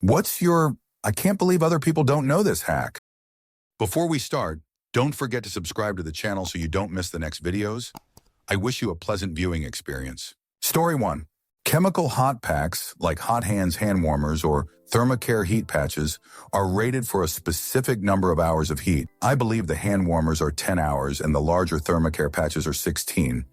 What's your, I can't believe other people don't know this hack? Before we start, don't forget to subscribe to the channel so you don't miss the next videos. I wish you a pleasant viewing experience. Story 1. Chemical hot packs, like Hot Hands hand warmers or Thermacare heat patches, are rated for a specific number of hours of heat. I believe the hand warmers are 10 hours and the larger Thermacare patches are 16.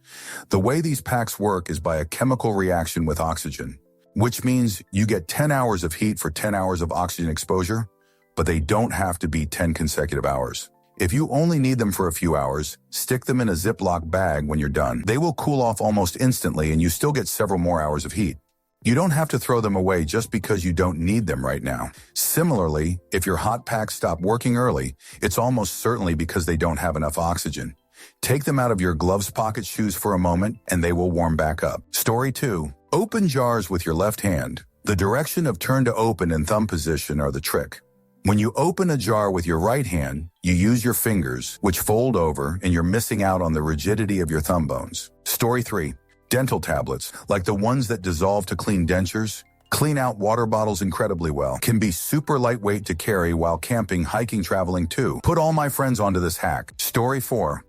The way these packs work is by a chemical reaction with oxygen, which means you get 10 hours of heat for 10 hours of oxygen exposure, but they don't have to be 10 consecutive hours. If you only need them for a few hours, stick them in a Ziploc bag when you're done. They will cool off almost instantly and you still get several more hours of heat. You don't have to throw them away just because you don't need them right now. Similarly, if your hot packs stop working early, it's almost certainly because they don't have enough oxygen. Take them out of your gloves, pocket, shoes for a moment, and they will warm back up. Story 2. Open jars with your left hand. The direction of turn to open and thumb position are the trick. When you open a jar with your right hand, you use your fingers, which fold over, and you're missing out on the rigidity of your thumb bones. Story 3. Dental tablets, like the ones that dissolve to clean dentures, clean out water bottles incredibly well, can be super lightweight to carry while camping, hiking, traveling too. Put all my friends onto this hack. Story 4.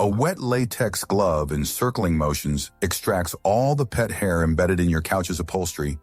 A wet latex glove in circling motions extracts all the pet hair embedded in your couch's upholstery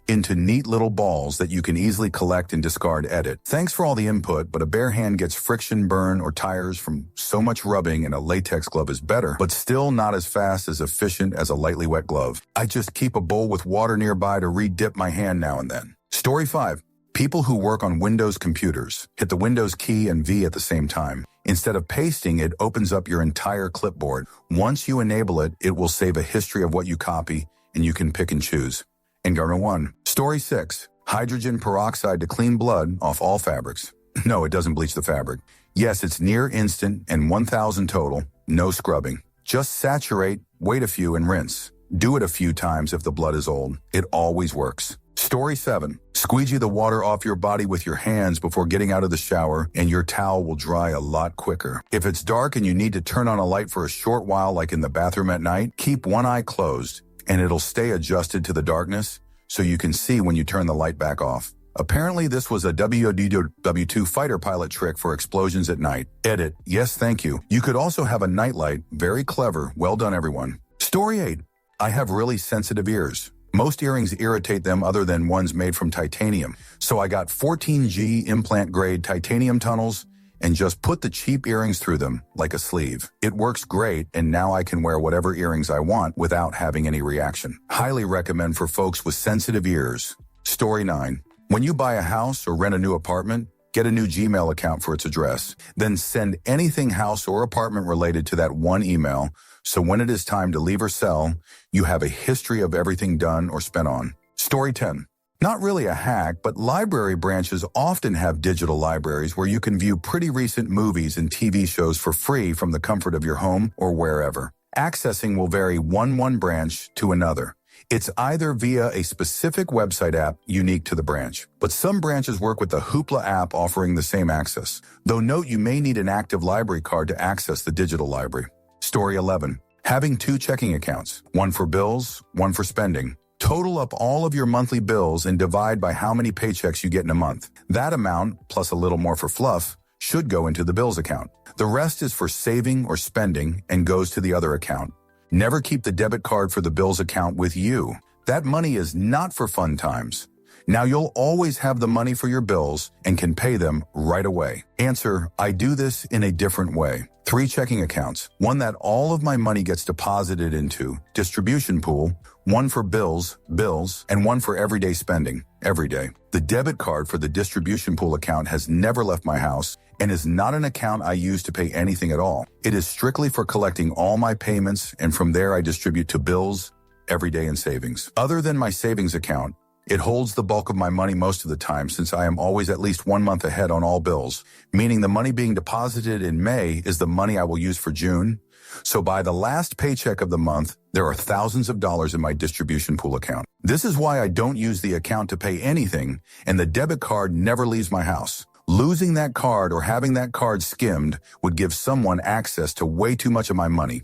into neat little balls that you can easily collect and discard. Edit. Thanks for all the input, but a bare hand gets friction burn or tires from so much rubbing, and a latex glove is better, but still not as fast as efficient as a lightly wet glove. I just keep a bowl with water nearby to re-dip my hand now and then. Story 5. People who work on Windows computers hit the Windows key and V at the same time. Instead of pasting, it opens up your entire clipboard. Once you enable it, it will save a history of what you copy, and you can pick and choose. Engarno 1. Story 6. Hydrogen peroxide to clean blood off all fabrics. No, it doesn't bleach the fabric. Yes, it's near instant and 1,000 total. No scrubbing. Just saturate, wait a few, and rinse. Do it a few times if the blood is old. It always works. Story 7. Squeegee the water off your body with your hands before getting out of the shower, and your towel will dry a lot quicker. If it's dark and you need to turn on a light for a short while, like in the bathroom at night, keep one eye closed, and it'll stay adjusted to the darkness so you can see when you turn the light back off. Apparently, this was a WW2 fighter pilot trick for explosions at night. Edit. Yes, thank you. You could also have a nightlight. Very clever. Well done, everyone. Story 8. I have really sensitive ears. Most earrings irritate them other than ones made from titanium. So I got 14G implant-grade titanium tunnels and just put the cheap earrings through them like a sleeve. It works great, and now I can wear whatever earrings I want without having any reaction. Highly recommend for folks with sensitive ears. Story 9. When you buy a house or rent a new apartment, get a new Gmail account for its address. Then send anything house or apartment related to that one email, so when it is time to leave or sell, you have a history of everything done or spent on. Story 10. Not really a hack, but library branches often have digital libraries where you can view pretty recent movies and TV shows for free from the comfort of your home or wherever. Accessing will vary one branch to another. It's either via a specific website app unique to the branch, but some branches work with the Hoopla app offering the same access. Though note you may need an active library card to access the digital library. Story 11. Having 2 checking accounts, one for bills, one for spending. Total up all of your monthly bills and divide by how many paychecks you get in a month. That amount, plus a little more for fluff, should go into the bills account. The rest is for saving or spending and goes to the other account. Never keep the debit card for the bills account with you. That money is not for fun times. Now you'll always have the money for your bills and can pay them right away. Answer, I do this in a different way. 3 checking accounts, one that all of my money gets deposited into, distribution pool, one for bills, and one for everyday spending, every day. The debit card for the distribution pool account has never left my house and is not an account I use to pay anything at all. It is strictly for collecting all my payments, and from there I distribute to bills, everyday, and savings. Other than my savings account, it holds the bulk of my money most of the time since I am always at least 1 month ahead on all bills, meaning the money being deposited in May is the money I will use for June. So by the last paycheck of the month, there are thousands of dollars in my distribution pool account. This is why I don't use the account to pay anything, and the debit card never leaves my house. Losing that card or having that card skimmed would give someone access to way too much of my money.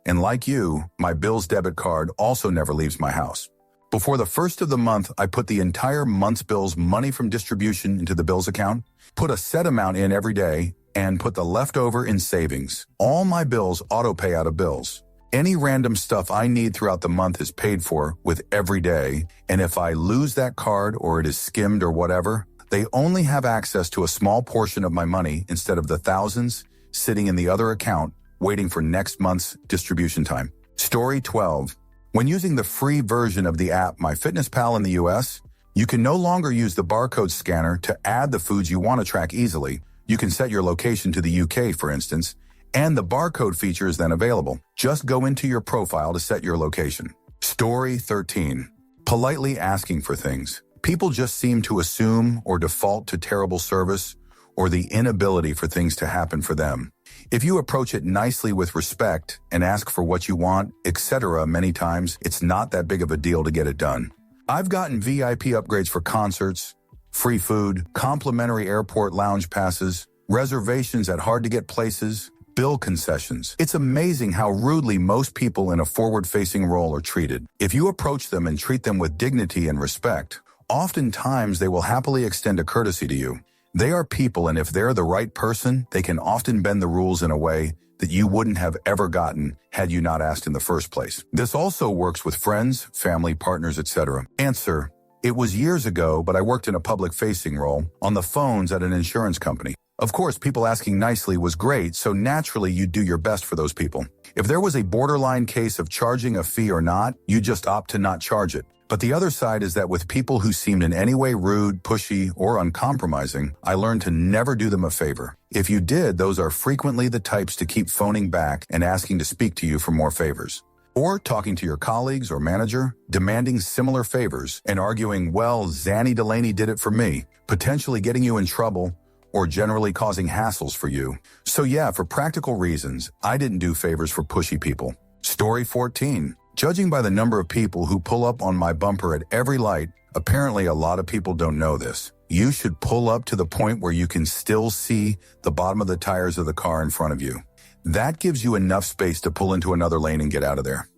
And like you, my Bills debit card also never leaves my house. Before the first of the month, I put the entire month's bills money from distribution into the bills account, put a set amount in every day, and put the leftover in savings. All my bills auto-pay out of bills. Any random stuff I need throughout the month is paid for with every day, and if I lose that card or it is skimmed or whatever, they only have access to a small portion of my money instead of the thousands sitting in the other account waiting for next month's distribution time. Story 12. When using the free version of the app MyFitnessPal in the US, you can no longer use the barcode scanner to add the foods you want to track easily. You can set your location to the UK, for instance, and the barcode feature is then available. Just go into your profile to set your location. Story 13. Politely asking for things. People just seem to assume or default to terrible service or the inability for things to happen for them. If you approach it nicely with respect and ask for what you want, etc. many times, it's not that big of a deal to get it done. I've gotten VIP upgrades for concerts, free food, complimentary airport lounge passes, reservations at hard-to-get places, bill concessions. It's amazing how rudely most people in a forward-facing role are treated. If you approach them and treat them with dignity and respect, oftentimes they will happily extend a courtesy to you. They are people, and if they're the right person, they can often bend the rules in a way that you wouldn't have ever gotten had you not asked in the first place. This also works with friends, family, partners, etc. Answer: it was years ago, but I worked in a public-facing role on the phones at an insurance company. Of course, people asking nicely was great, so naturally you'd do your best for those people. If there was a borderline case of charging a fee or not, you just opt to not charge it. But the other side is that with people who seemed in any way rude, pushy, or uncompromising, I learned to never do them a favor. If you did, those are frequently the types to keep phoning back and asking to speak to you for more favors. Or talking to your colleagues or manager, demanding similar favors, and arguing, well, Zanny Delaney did it for me, potentially getting you in trouble, or generally causing hassles for you. So yeah, for practical reasons, I didn't do favors for pushy people. Story 14. Judging by the number of people who pull up on my bumper at every light, apparently a lot of people don't know this. You should pull up to the point where you can still see the bottom of the tires of the car in front of you. That gives you enough space to pull into another lane and get out of there.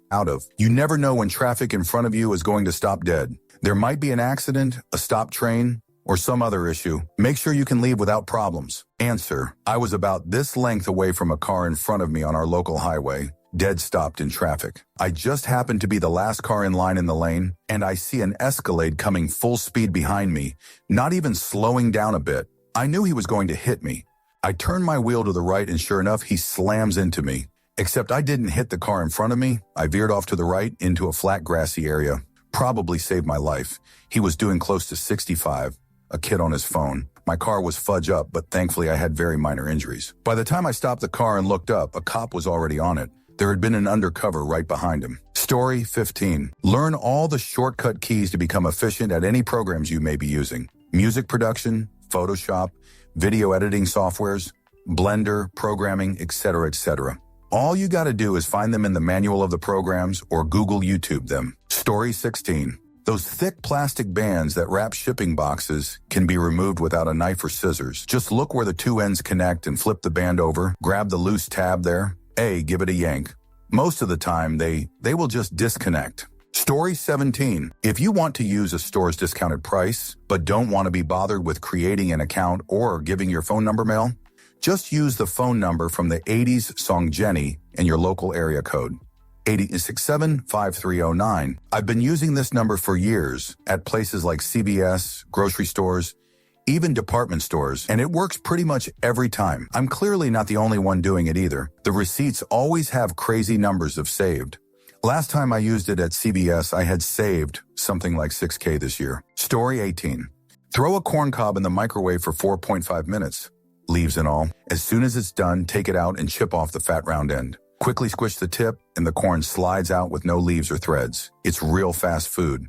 You never know when traffic in front of you is going to stop dead. There might be an accident, a stopped train, or some other issue. Make sure you can leave without problems. Answer: I was about this length away from a car in front of me on our local highway, dead stopped in traffic. I just happened to be the last car in line in the lane, and I see an Escalade coming full speed behind me, not even slowing down a bit. I knew he was going to hit me. I turn my wheel to the right, and sure enough, he slams into me. Except I didn't hit the car in front of me. I veered off to the right into a flat grassy area. Probably saved my life. He was doing close to 65, a kid on his phone. My car was fudge up, but thankfully I had very minor injuries. By the time I stopped the car and looked up, a cop was already on it. There had been an undercover right behind him. Story 15. Learn all the shortcut keys to become efficient at any programs you may be using. Music production, Photoshop, video editing softwares, Blender, programming, etc., etc. All you gotta do is find them in the manual of the programs or Google YouTube them. Story 16. Those thick plastic bands that wrap shipping boxes can be removed without a knife or scissors. Just look where the two ends connect and flip the band over, grab the loose tab there, give it a yank. Most of the time, they will just disconnect. Story 17. If you want to use a store's discounted price, but don't want to be bothered with creating an account or giving your phone number mail, just use the phone number from the 80s song Jenny and your local area code, 867-5309. I've been using this number for years at places like CVS, grocery stores, even department stores, and it works pretty much every time. I'm clearly not the only one doing it either. The receipts always have crazy numbers of saved. Last time I used it at CVS, I had saved something like $6K this year. Story 18. Throw a corn cob in the microwave for 4.5 minutes. Leaves and all. As soon as it's done, take it out and chip off the fat round end. Quickly squish the tip, and the corn slides out with no leaves or threads. It's real fast food.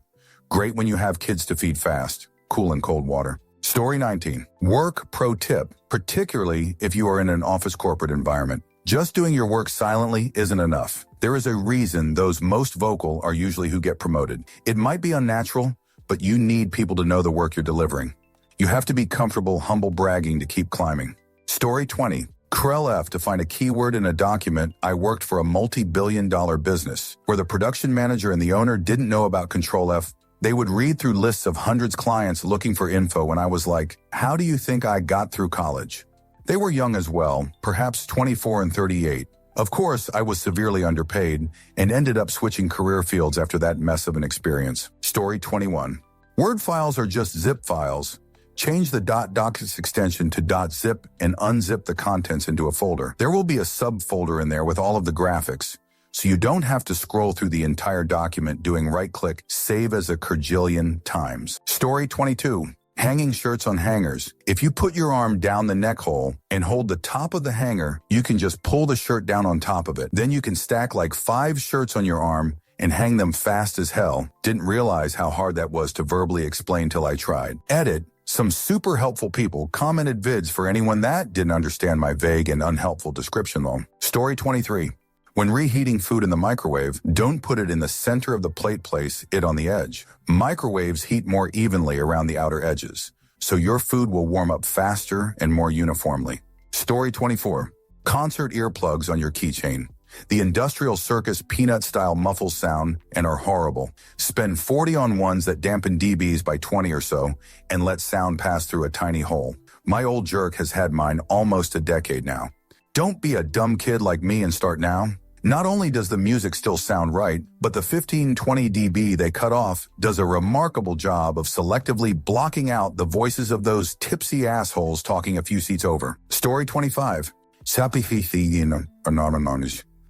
Great when you have kids to feed fast. Cool in cold water. Story 19. Work pro tip, particularly if you are in an office corporate environment. Just doing your work silently isn't enough. There is a reason those most vocal are usually who get promoted. It might be unnatural, but you need people to know the work you're delivering. You have to be comfortable, humble bragging to keep climbing. Story 20. Ctrl F to find a keyword in a document. I worked for a multi-billion-dollar business where the production manager and the owner didn't know about Ctrl F. They would read through lists of hundreds of clients looking for info, and I was like, how do you think I got through college? They were young as well, perhaps 24 and 38. Of course, I was severely underpaid and ended up switching career fields after that mess of an experience. Story 21. Word files are just zip files. Change the .docx extension to .zip and unzip the contents into a folder. There will be a subfolder in there with all of the graphics, so you don't have to scroll through the entire document doing right-click, save as a kerjillion times. Story 22. Hanging shirts on hangers. If you put your arm down the neck hole and hold the top of the hanger, you can just pull the shirt down on top of it. Then you can stack like 5 shirts on your arm and hang them fast as hell. Didn't realize how hard that was to verbally explain till I tried. Edit. Some super helpful people commented vids for anyone that didn't understand my vague and unhelpful description though. Story 23. When reheating food in the microwave, don't put it in the center of the plate, place it on the edge. Microwaves heat more evenly around the outer edges, so your food will warm up faster and more uniformly. Story 24. Concert earplugs on your keychain. The Industrial Circus peanut-style muffle sound and are horrible. Spend 40 on ones that dampen dBs by 20 or so and let sound pass through a tiny hole. My old jerk has had mine almost a decade now. Don't be a dumb kid like me and start now. Not only does the music still sound right, but the 15-20 dB they cut off does a remarkable job of selectively blocking out the voices of those tipsy assholes talking a few seats over. Story 25.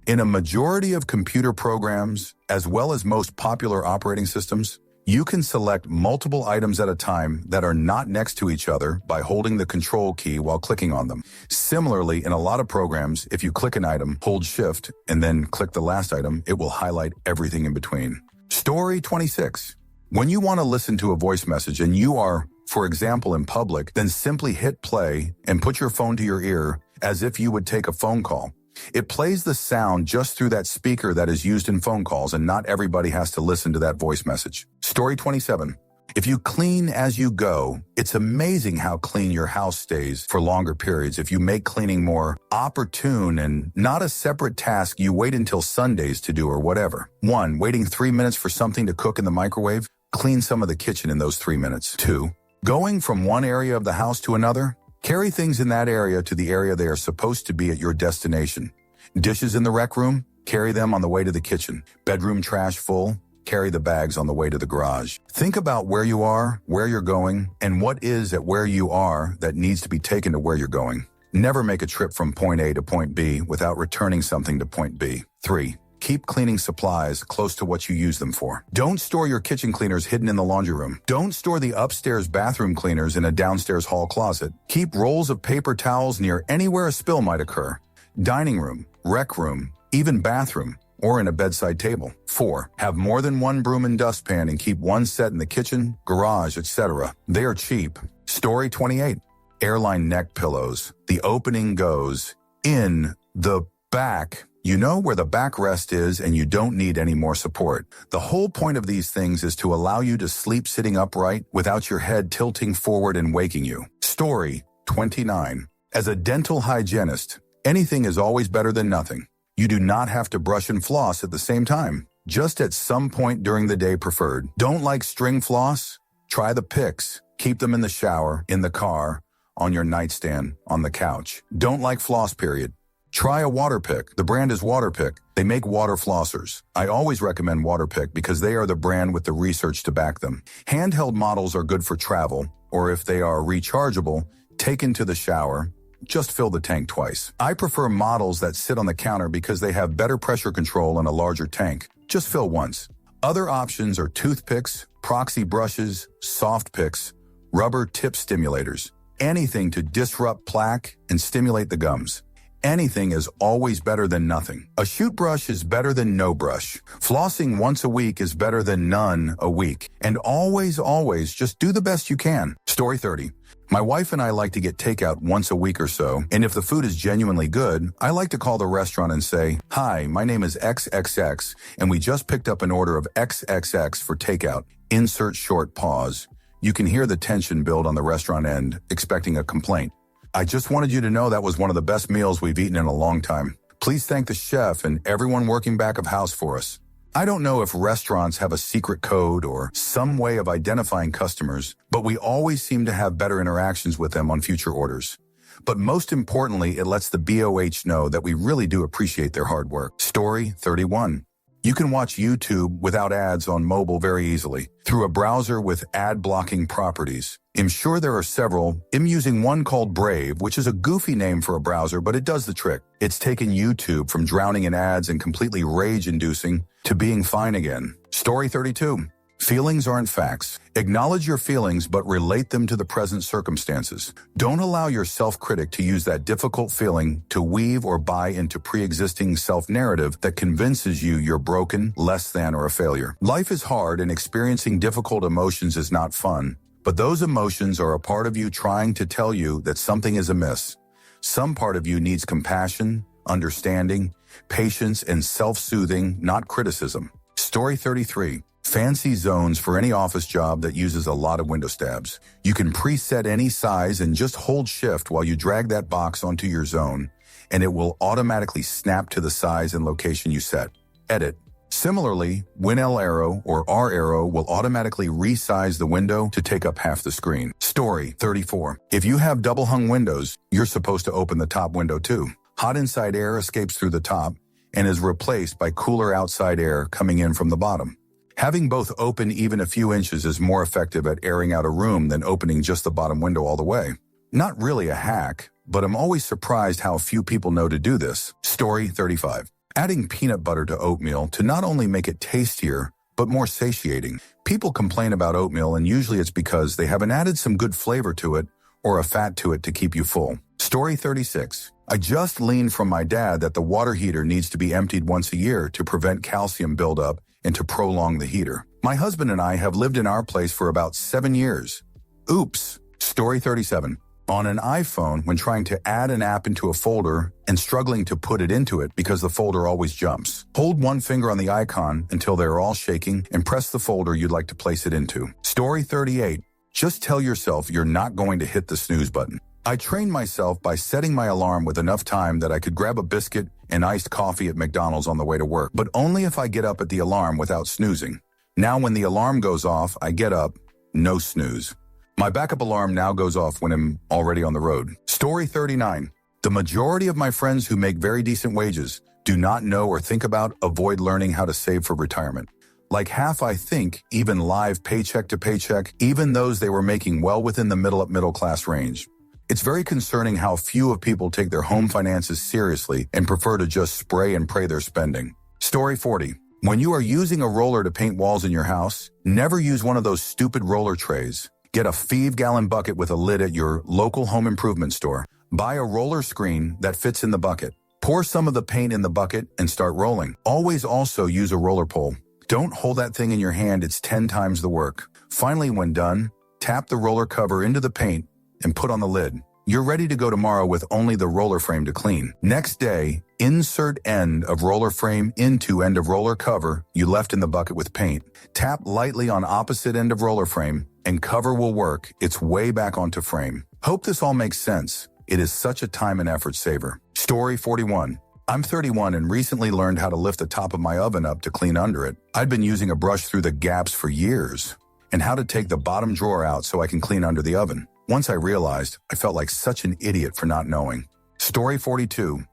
In a majority of computer programs, as well as most popular operating systems, you can select multiple items at a time that are not next to each other by holding the Control key while clicking on them. Similarly, in a lot of programs, if you click an item, hold Shift, and then click the last item, it will highlight everything in between. Story 26. When you want to listen to a voice message and you are, for example, in public, then simply hit play and put your phone to your ear as if you would take a phone call. It plays the sound just through that speaker that is used in phone calls, and not everybody has to listen to that voice message. Story 27. If you clean as you go, it's amazing how clean your house stays for longer periods if you make cleaning more opportune and not a separate task you wait until Sundays to do or whatever. 1. Waiting 3 minutes for something to cook in the microwave? Clean some of the kitchen in those 3 minutes. 2. Going from one area of the house to another? Carry things in that area to the area they are supposed to be at your destination. Dishes in the rec room? Carry them on the way to the kitchen. Bedroom trash full? Carry the bags on the way to the garage. Think about where you are, where you're going, and what is at where you are that needs to be taken to where you're going. Never make a trip from point A to point B without returning something to point B. 3. Keep cleaning supplies close to what you use them for. Don't store your kitchen cleaners hidden in the laundry room. Don't store the upstairs bathroom cleaners in a downstairs hall closet. Keep rolls of paper towels near anywhere a spill might occur. Dining room, rec room, even bathroom, or in a bedside table. 4. Have more than one broom and dustpan and keep one set in the kitchen, garage, etc. They are cheap. Story 28. Airline neck pillows. The opening goes in the back. You know where the backrest is and you don't need any more support. The whole point of these things is to allow you to sleep sitting upright without your head tilting forward and waking you. Story 29. As a dental hygienist, anything is always better than nothing. You do not have to brush and floss at the same time, just at some point during the day preferred. Don't like string floss? Try the picks. Keep them in the shower, in the car, on your nightstand, on the couch. Don't like floss period? Try a Waterpik. The brand is Waterpik. They make water flossers. I always recommend Waterpik because they are the brand with the research to back them. Handheld models are good for travel, or if they are rechargeable, taken to the shower, just fill the tank twice. I prefer models that sit on the counter because they have better pressure control and a larger tank. Just fill once. Other options are toothpicks, proxy brushes, soft picks, rubber tip stimulators, anything to disrupt plaque and stimulate the gums. Anything is always better than nothing. A shoot brush is better than no brush. Flossing once a week is better than none a week. And always, always just do the best you can. Story 30. My wife and I like to get takeout once a week or so, and if the food is genuinely good, I like to call the restaurant and say, "Hi, my name is XXX, and we just picked up an order of XXX for takeout." Insert short pause. You can hear the tension build on the restaurant end, expecting a complaint. I just wanted you to know that was one of the best meals we've eaten in a long time. Please thank the chef and everyone working back of house for us. I don't know if restaurants have a secret code or some way of identifying customers, but we always seem to have better interactions with them on future orders. But most importantly, it lets the BOH know that we really do appreciate their hard work. Story 31. You can watch YouTube without ads on mobile very easily through a browser with ad-blocking properties. I'm sure there are several. I'm using one called Brave, which is a goofy name for a browser, but it does the trick. It's taken YouTube from drowning in ads and completely rage-inducing to being fine again. Story 32. Feelings aren't facts. Acknowledge your feelings, but relate them to the present circumstances. Don't allow your self-critic to use that difficult feeling to weave or buy into pre-existing self-narrative that convinces you you're broken, less than, or a failure. Life is hard and experiencing difficult emotions is not fun, but those emotions are a part of you trying to tell you that something is amiss. Some part of you needs compassion, understanding, patience, and self-soothing, not criticism. Story 33. Fancy zones for any office job that uses a lot of window stabs. You can preset any size and just hold shift while you drag that box onto your zone, and it will automatically snap to the size and location you set. Edit. Similarly, WinL Arrow or R Arrow will automatically resize the window to take up half the screen. Story 34. If you have double hung windows, you're supposed to open the top window too. Hot inside air escapes through the top and is replaced by cooler outside air coming in from the bottom. Having both open even a few inches is more effective at airing out a room than opening just the bottom window all the way. Not really a hack, but I'm always surprised how few people know to do this. Story 35. Adding peanut butter to oatmeal to not only make it tastier, but more satiating. People complain about oatmeal and usually it's because they haven't added some good flavor to it or a fat to it to keep you full. Story 36. I just learned from my dad that the water heater needs to be emptied once a year to prevent calcium buildup and to prolong the heater. My husband and I have lived in our place for about 7 years. Oops. Story 37. On an iPhone, when trying to add an app into a folder and struggling to put it into it because the folder always jumps. Hold one finger on the icon until they're all shaking and press the folder you'd like to place it into. Story 38. Just tell yourself you're not going to hit the snooze button. I trained myself by setting my alarm with enough time that I could grab a biscuit and iced coffee at McDonald's on the way to work, but only if I get up at the alarm without snoozing. Now when the alarm goes off, I get up, no snooze. My backup alarm now goes off when I'm already on the road. Story 39. The majority of my friends who make very decent wages do not know or think about, avoid learning how to save for retirement. Like half, I think, even live paycheck to paycheck, even those they were making well within the middle class range. It's very concerning how few of people take their home finances seriously and prefer to just spray and pray their spending. Story 40. When you are using a roller to paint walls in your house, never use one of those stupid roller trays. Get a 5-gallon bucket with a lid at your local home improvement store. Buy a roller screen that fits in the bucket. Pour some of the paint in the bucket and start rolling. Always also use a roller pole. Don't hold that thing in your hand, it's 10 times the work. Finally, when done, tap the roller cover into the paint and put on the lid. You're ready to go tomorrow with only the roller frame to clean. Next day, insert end of roller frame into end of roller cover you left in the bucket with paint. Tap lightly on opposite end of roller frame and cover will work its way back onto frame. Hope this all makes sense. It is such a time and effort saver. Story 41. I'm 31 and recently learned how to lift the top of my oven up to clean under it. I'd been using a brush through the gaps for years and how to take the bottom drawer out so I can clean under the oven. Once I realized, I felt like such an idiot for not knowing. Story 42.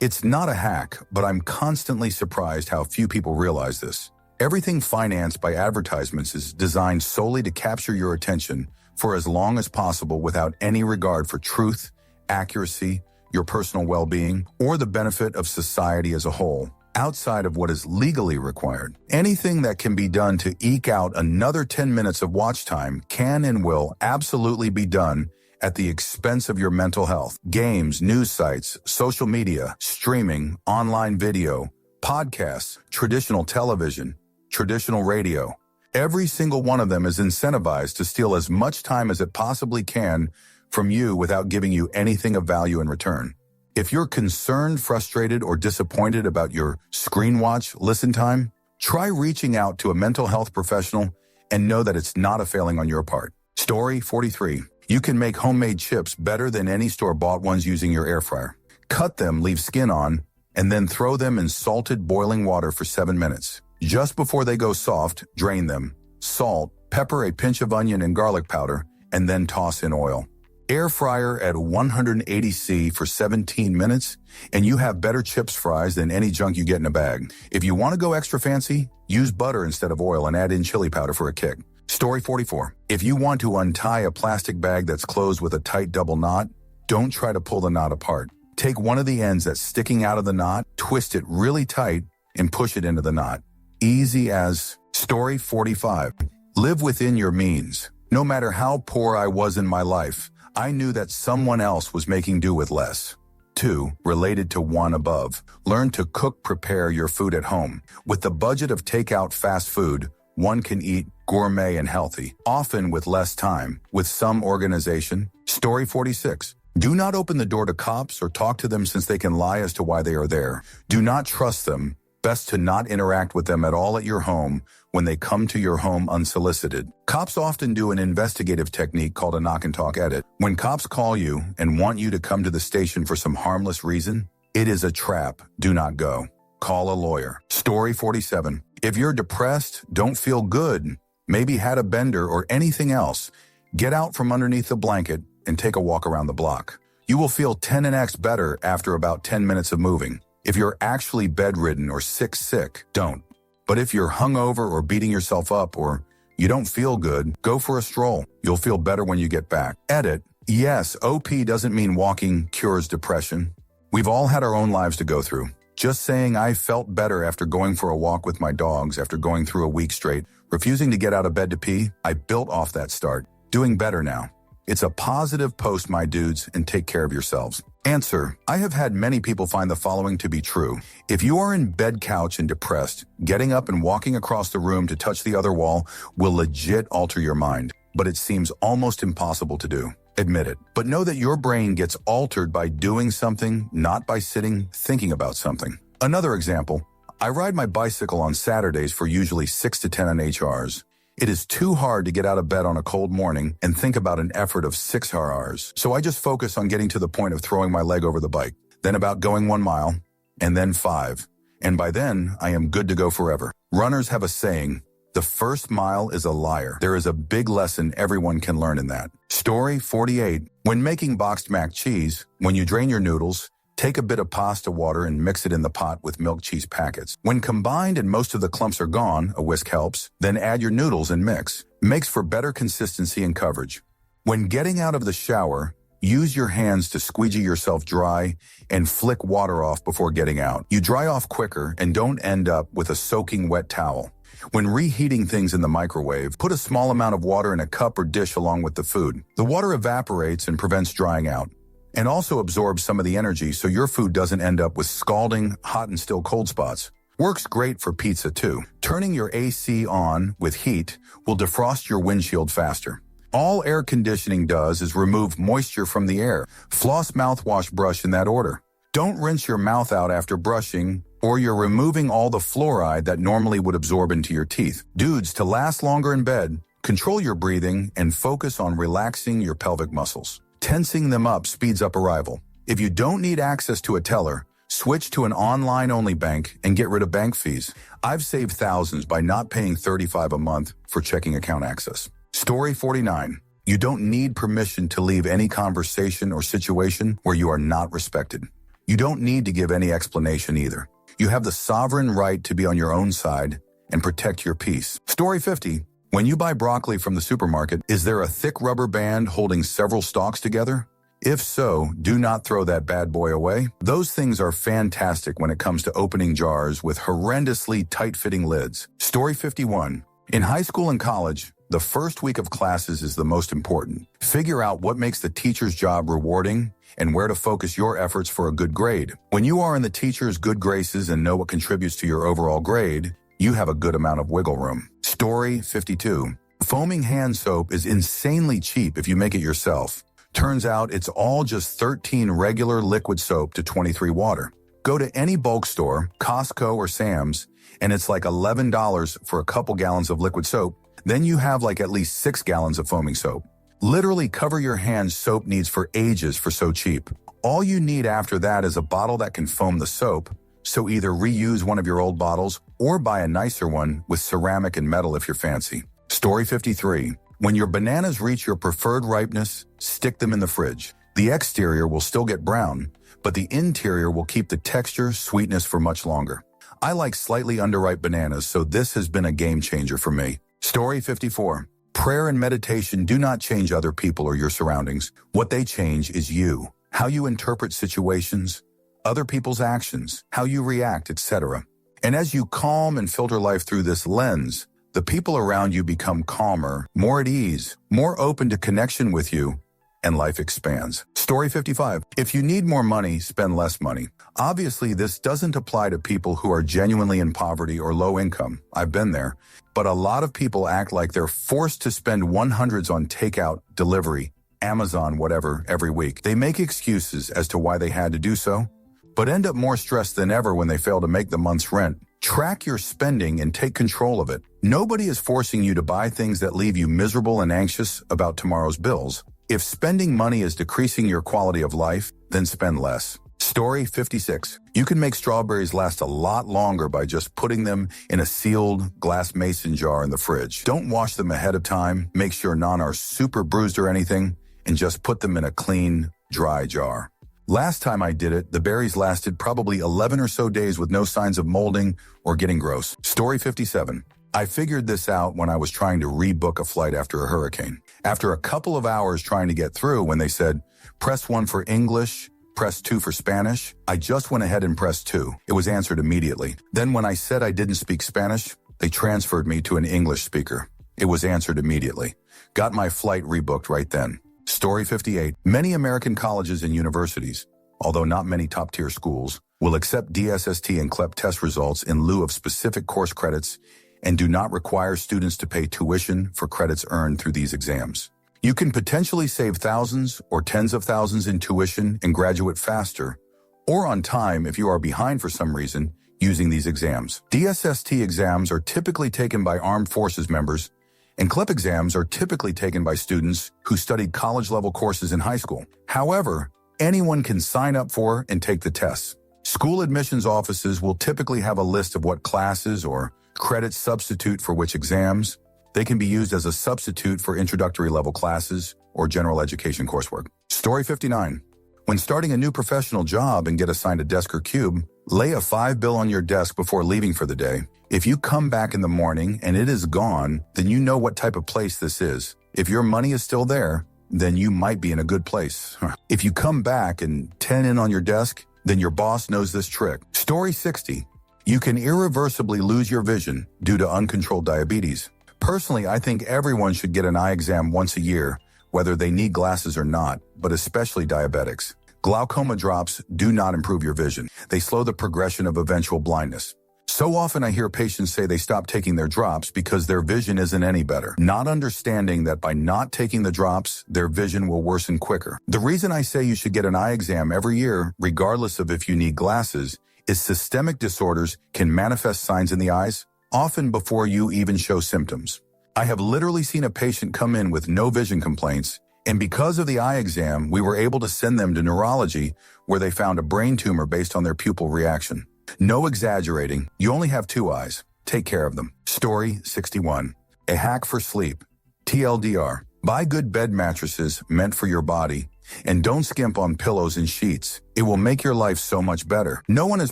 It's not a hack, but I'm constantly surprised how few people realize this. Everything financed by advertisements is designed solely to capture your attention for as long as possible without any regard for truth, accuracy, your personal well-being, or the benefit of society as a whole. Outside of what is legally required. Anything that can be done to eke out another 10 minutes of watch time can and will absolutely be done at the expense of your mental health. Games, news sites, social media, streaming, online video, podcasts, traditional television, traditional radio. Every single one of them is incentivized to steal as much time as it possibly can from you without giving you anything of value in return. If you're concerned, frustrated, or disappointed about your screen watch listen time, try reaching out to a mental health professional and know that it's not a failing on your part. Story 43. You can make homemade chips better than any store-bought ones using your air fryer. Cut them, leave skin on, and then throw them in salted boiling water for 7 minutes. Just before they go soft, drain them. Salt, pepper, a pinch of onion and garlic powder, and then toss in oil. Air fryer at 180°C for 17 minutes, and you have better chips fries than any junk you get in a bag. If you want to go extra fancy, use butter instead of oil and add in chili powder for a kick. Story 44. If you want to untie a plastic bag that's closed with a tight double knot, don't try to pull the knot apart. Take one of the ends that's sticking out of the knot, twist it really tight, and push it into the knot. Easy as. Story 45. Live within your means. No matter how poor I was in my life, I knew that someone else was making do with less. 2. Related to 1 above. Learn to prepare your food at home. With the budget of takeout fast food, one can eat gourmet and healthy, often with less time, with some organization. Story 46. Do not open the door to cops or talk to them since they can lie as to why they are there. Do not trust them. Best to not interact with them at all at your home when they come to your home unsolicited. Cops often do an investigative technique called a knock and talk edit. When cops call you and want you to come to the station for some harmless reason, it is a trap. Do not go. Call a lawyer. Story 47. If you're depressed, don't feel good, maybe had a bender or anything else, get out from underneath the blanket and take a walk around the block. You will feel 10x better after about 10 minutes of moving. If you're actually bedridden or sick, don't. But if you're hungover or beating yourself up or you don't feel good, go for a stroll. You'll feel better when you get back. Edit. Yes, OP doesn't mean walking cures depression. We've all had our own lives to go through. Just saying I felt better after going for a walk with my dogs after going through a week straight, refusing to get out of bed to pee, I built off that start. Doing better now. It's a positive post, my dudes, and take care of yourselves. Answer. I have had many people find the following to be true. If you are in bed couch and depressed, getting up and walking across the room to touch the other wall will legit alter your mind, but it seems almost impossible to do. Admit it. But know that your brain gets altered by doing something, not by sitting thinking about something. Another example. I ride my bicycle on Saturdays for usually 6 to 10 NHRs. It is too hard to get out of bed on a cold morning and think about an effort of 6 hours. So I just focus on getting to the point of throwing my leg over the bike, then about going 1 mile, and then 5. And by then, I am good to go forever. Runners have a saying, the first mile is a liar. There is a big lesson everyone can learn in that. Story 48. When making boxed mac cheese, when you drain your noodles, take a bit of pasta water and mix it in the pot with milk cheese packets. When combined and most of the clumps are gone, a whisk helps, then add your noodles and mix. Makes for better consistency and coverage. When getting out of the shower, use your hands to squeegee yourself dry and flick water off before getting out. You dry off quicker and don't end up with a soaking wet towel. When reheating things in the microwave, put a small amount of water in a cup or dish along with the food. The water evaporates and prevents drying out, and also absorbs some of the energy so your food doesn't end up with scalding, hot and still cold spots. Works great for pizza too. Turning your AC on with heat will defrost your windshield faster. All air conditioning does is remove moisture from the air. Floss mouthwash brush in that order. Don't rinse your mouth out after brushing, or you're removing all the fluoride that normally would absorb into your teeth. Dudes, to last longer in bed, control your breathing and focus on relaxing your pelvic muscles. Tensing them up speeds up arrival. If you don't need access to a teller, switch to an online-only bank and get rid of bank fees. I've saved thousands by not paying $35 a month for checking account access. Story 49. You don't need permission to leave any conversation or situation where you are not respected. You don't need to give any explanation either. You have the sovereign right to be on your own side and protect your peace. Story 50. When you buy broccoli from the supermarket, is there a thick rubber band holding several stalks together? If so, do not throw that bad boy away. Those things are fantastic when it comes to opening jars with horrendously tight-fitting lids. Story 51. In high school and college, the first week of classes is the most important. Figure out what makes the teacher's job rewarding and where to focus your efforts for a good grade. When you are in the teacher's good graces and know what contributes to your overall grade, you have a good amount of wiggle room. Story 52. Foaming hand soap is insanely cheap if you make it yourself. Turns out it's all just 13 regular liquid soap to 23 water. Go to any bulk store, Costco or Sam's, and it's like $11 for a couple gallons of liquid soap. Then you have like at least 6 gallons of foaming soap. Literally cover your hands soap needs for ages for so cheap. All you need after that is a bottle that can foam the soap, so either reuse one of your old bottles or buy a nicer one with ceramic and metal if you're fancy. Story 53. When your bananas reach your preferred ripeness, stick them in the fridge. The exterior will still get brown, but the interior will keep the texture, sweetness for much longer. I like slightly underripe bananas, so this has been a game changer for me. Story 54. Prayer and meditation do not change other people or your surroundings. What they change is you, how you interpret situations, other people's actions, how you react, etc. And as you calm and filter life through this lens, the people around you become calmer, more at ease, more open to connection with you, and life expands. Story 55. If you need more money, spend less money. Obviously, this doesn't apply to people who are genuinely in poverty or low income. I've been there. But a lot of people act like they're forced to spend 100s on takeout, delivery, Amazon, whatever, every week. They make excuses as to why they had to do so, but end up more stressed than ever when they fail to make the month's rent. Track your spending and take control of it. Nobody is forcing you to buy things that leave you miserable and anxious about tomorrow's bills. If spending money is decreasing your quality of life, then spend less. Story 56. You can make strawberries last a lot longer by just putting them in a sealed glass mason jar in the fridge. Don't wash them ahead of time, make sure none are super bruised or anything, and just put them in a clean, dry jar. Last time I did it, the berries lasted probably 11 or so days with no signs of molding or getting gross. Story 57. I figured this out when I was trying to rebook a flight after a hurricane. After a couple of hours trying to get through, when they said, press 1 for English, press 2 for Spanish, I just went ahead and pressed 2. It was answered immediately. Then when I said I didn't speak Spanish, they transferred me to an English speaker. It was answered immediately. Got my flight rebooked right then. Story 58. Many American colleges and universities, although not many top-tier schools, will accept DSST and CLEP test results in lieu of specific course credits and do not require students to pay tuition for credits earned through these exams. You can potentially save thousands or tens of thousands in tuition and graduate faster or on time if you are behind for some reason using these exams. DSST exams are typically taken by armed forces members, and CLEP exams are typically taken by students who studied college-level courses in high school. However, anyone can sign up for and take the tests. School admissions offices will typically have a list of what classes or credits substitute for which exams. They can be used as a substitute for introductory level classes or general education coursework. Story 59. When starting a new professional job and get assigned a desk or cube, lay a 5 bill on your desk before leaving for the day. If you come back in the morning and it is gone, then you know what type of place this is. If your money is still there, then you might be in a good place. If you come back and 10 in on your desk, then your boss knows this trick. Story 60. You can irreversibly lose your vision due to uncontrolled diabetes. Personally, I think everyone should get an eye exam once a year, whether they need glasses or not, but especially diabetics. Glaucoma drops do not improve your vision. They slow the progression of eventual blindness. So often I hear patients say they stop taking their drops because their vision isn't any better, not understanding that by not taking the drops, their vision will worsen quicker. The reason I say you should get an eye exam every year, regardless of if you need glasses, is systemic disorders can manifest signs in the eyes, often before you even show symptoms. I have literally seen a patient come in with no vision complaints, and because of the eye exam, we were able to send them to neurology, where they found a brain tumor based on their pupil reaction. No exaggerating, you only have 2 eyes. Take care of them. Story 61. A hack for sleep. TLDR. Buy good bed mattresses meant for your body, and don't skimp on pillows and sheets. It will make your life so much better. No one is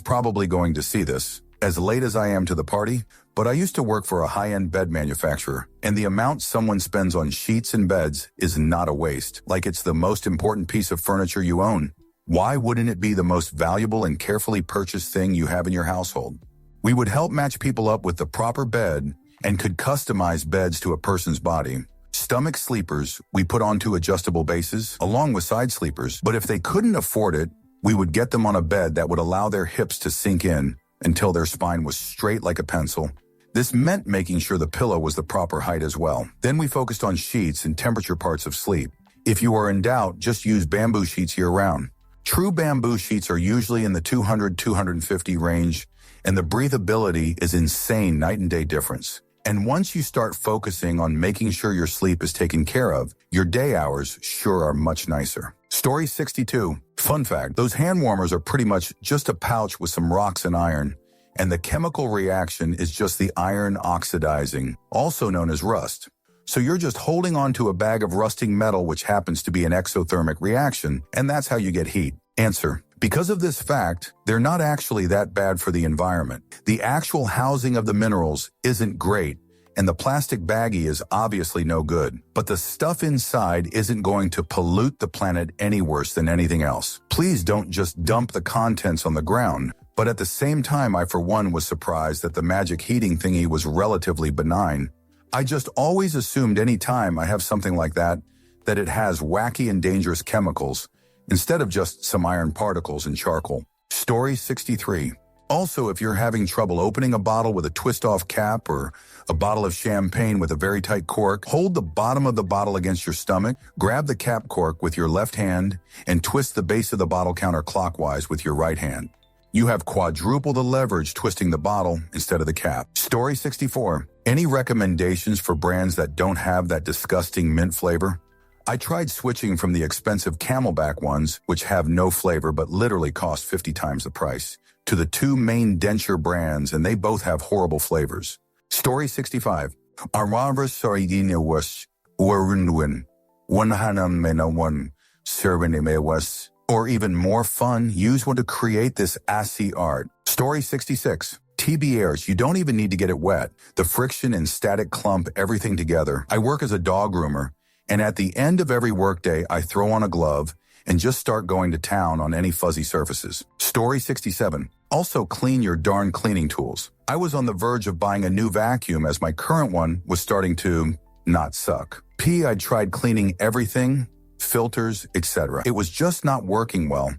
probably going to see this, as late as I am to the party, but I used to work for a high-end bed manufacturer, and the amount someone spends on sheets and beds is not a waste, like it's the most important piece of furniture you own. Why wouldn't it be the most valuable and carefully purchased thing you have in your household? We would help match people up with the proper bed and could customize beds to a person's body. Stomach sleepers we put onto adjustable bases, along with side sleepers, but if they couldn't afford it, we would get them on a bed that would allow their hips to sink in until their spine was straight like a pencil. This meant making sure the pillow was the proper height as well. Then we focused on sheets and temperature parts of sleep. If you are in doubt, just use bamboo sheets year-round. True bamboo sheets are usually in the 200-250 range, and the breathability is insane night and day difference. And once you start focusing on making sure your sleep is taken care of, your day hours sure are much nicer. Story 62. Fun fact, those hand warmers are pretty much just a pouch with some rocks and iron, and the chemical reaction is just the iron oxidizing, also known as rust. So you're just holding onto a bag of rusting metal which happens to be an exothermic reaction, and that's how you get heat. Answer. Because of this fact, they're not actually that bad for the environment. The actual housing of the minerals isn't great, and the plastic baggie is obviously no good. But the stuff inside isn't going to pollute the planet any worse than anything else. Please don't just dump the contents on the ground. But at the same time, I for one was surprised that the magic heating thingy was relatively benign. I just always assumed any time I have something like that it has wacky and dangerous chemicals, instead of just some iron particles and charcoal. Story 63. Also, if you're having trouble opening a bottle with a twist-off cap or a bottle of champagne with a very tight cork, hold the bottom of the bottle against your stomach, grab the cap cork with your left hand, and twist the base of the bottle counterclockwise with your right hand. You have quadruple the leverage twisting the bottle instead of the cap. Story 64. Any recommendations for brands that don't have that disgusting mint flavor? I tried switching from the expensive Camelback ones, which have no flavor but literally cost 50 times the price, to the two main denture brands, and they both have horrible flavors. Story 65. Armavas Soridina was Warunwin, one Hanam Mena one, Servanime was. Or even more fun, use one to create this assy art. Story 66. TBRs, you don't even need to get it wet. The friction and static clump everything together. I work as a dog groomer, and at the end of every workday, I throw on a glove and just start going to town on any fuzzy surfaces. Story 67. Also clean your darn cleaning tools. I was on the verge of buying a new vacuum as my current one was starting to not suck. I'd tried cleaning everything, filters, etc. It was just not working well.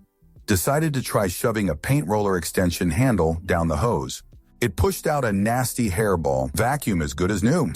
Decided to try shoving a paint roller extension handle down the hose. It pushed out a nasty hairball. Vacuum as good as new.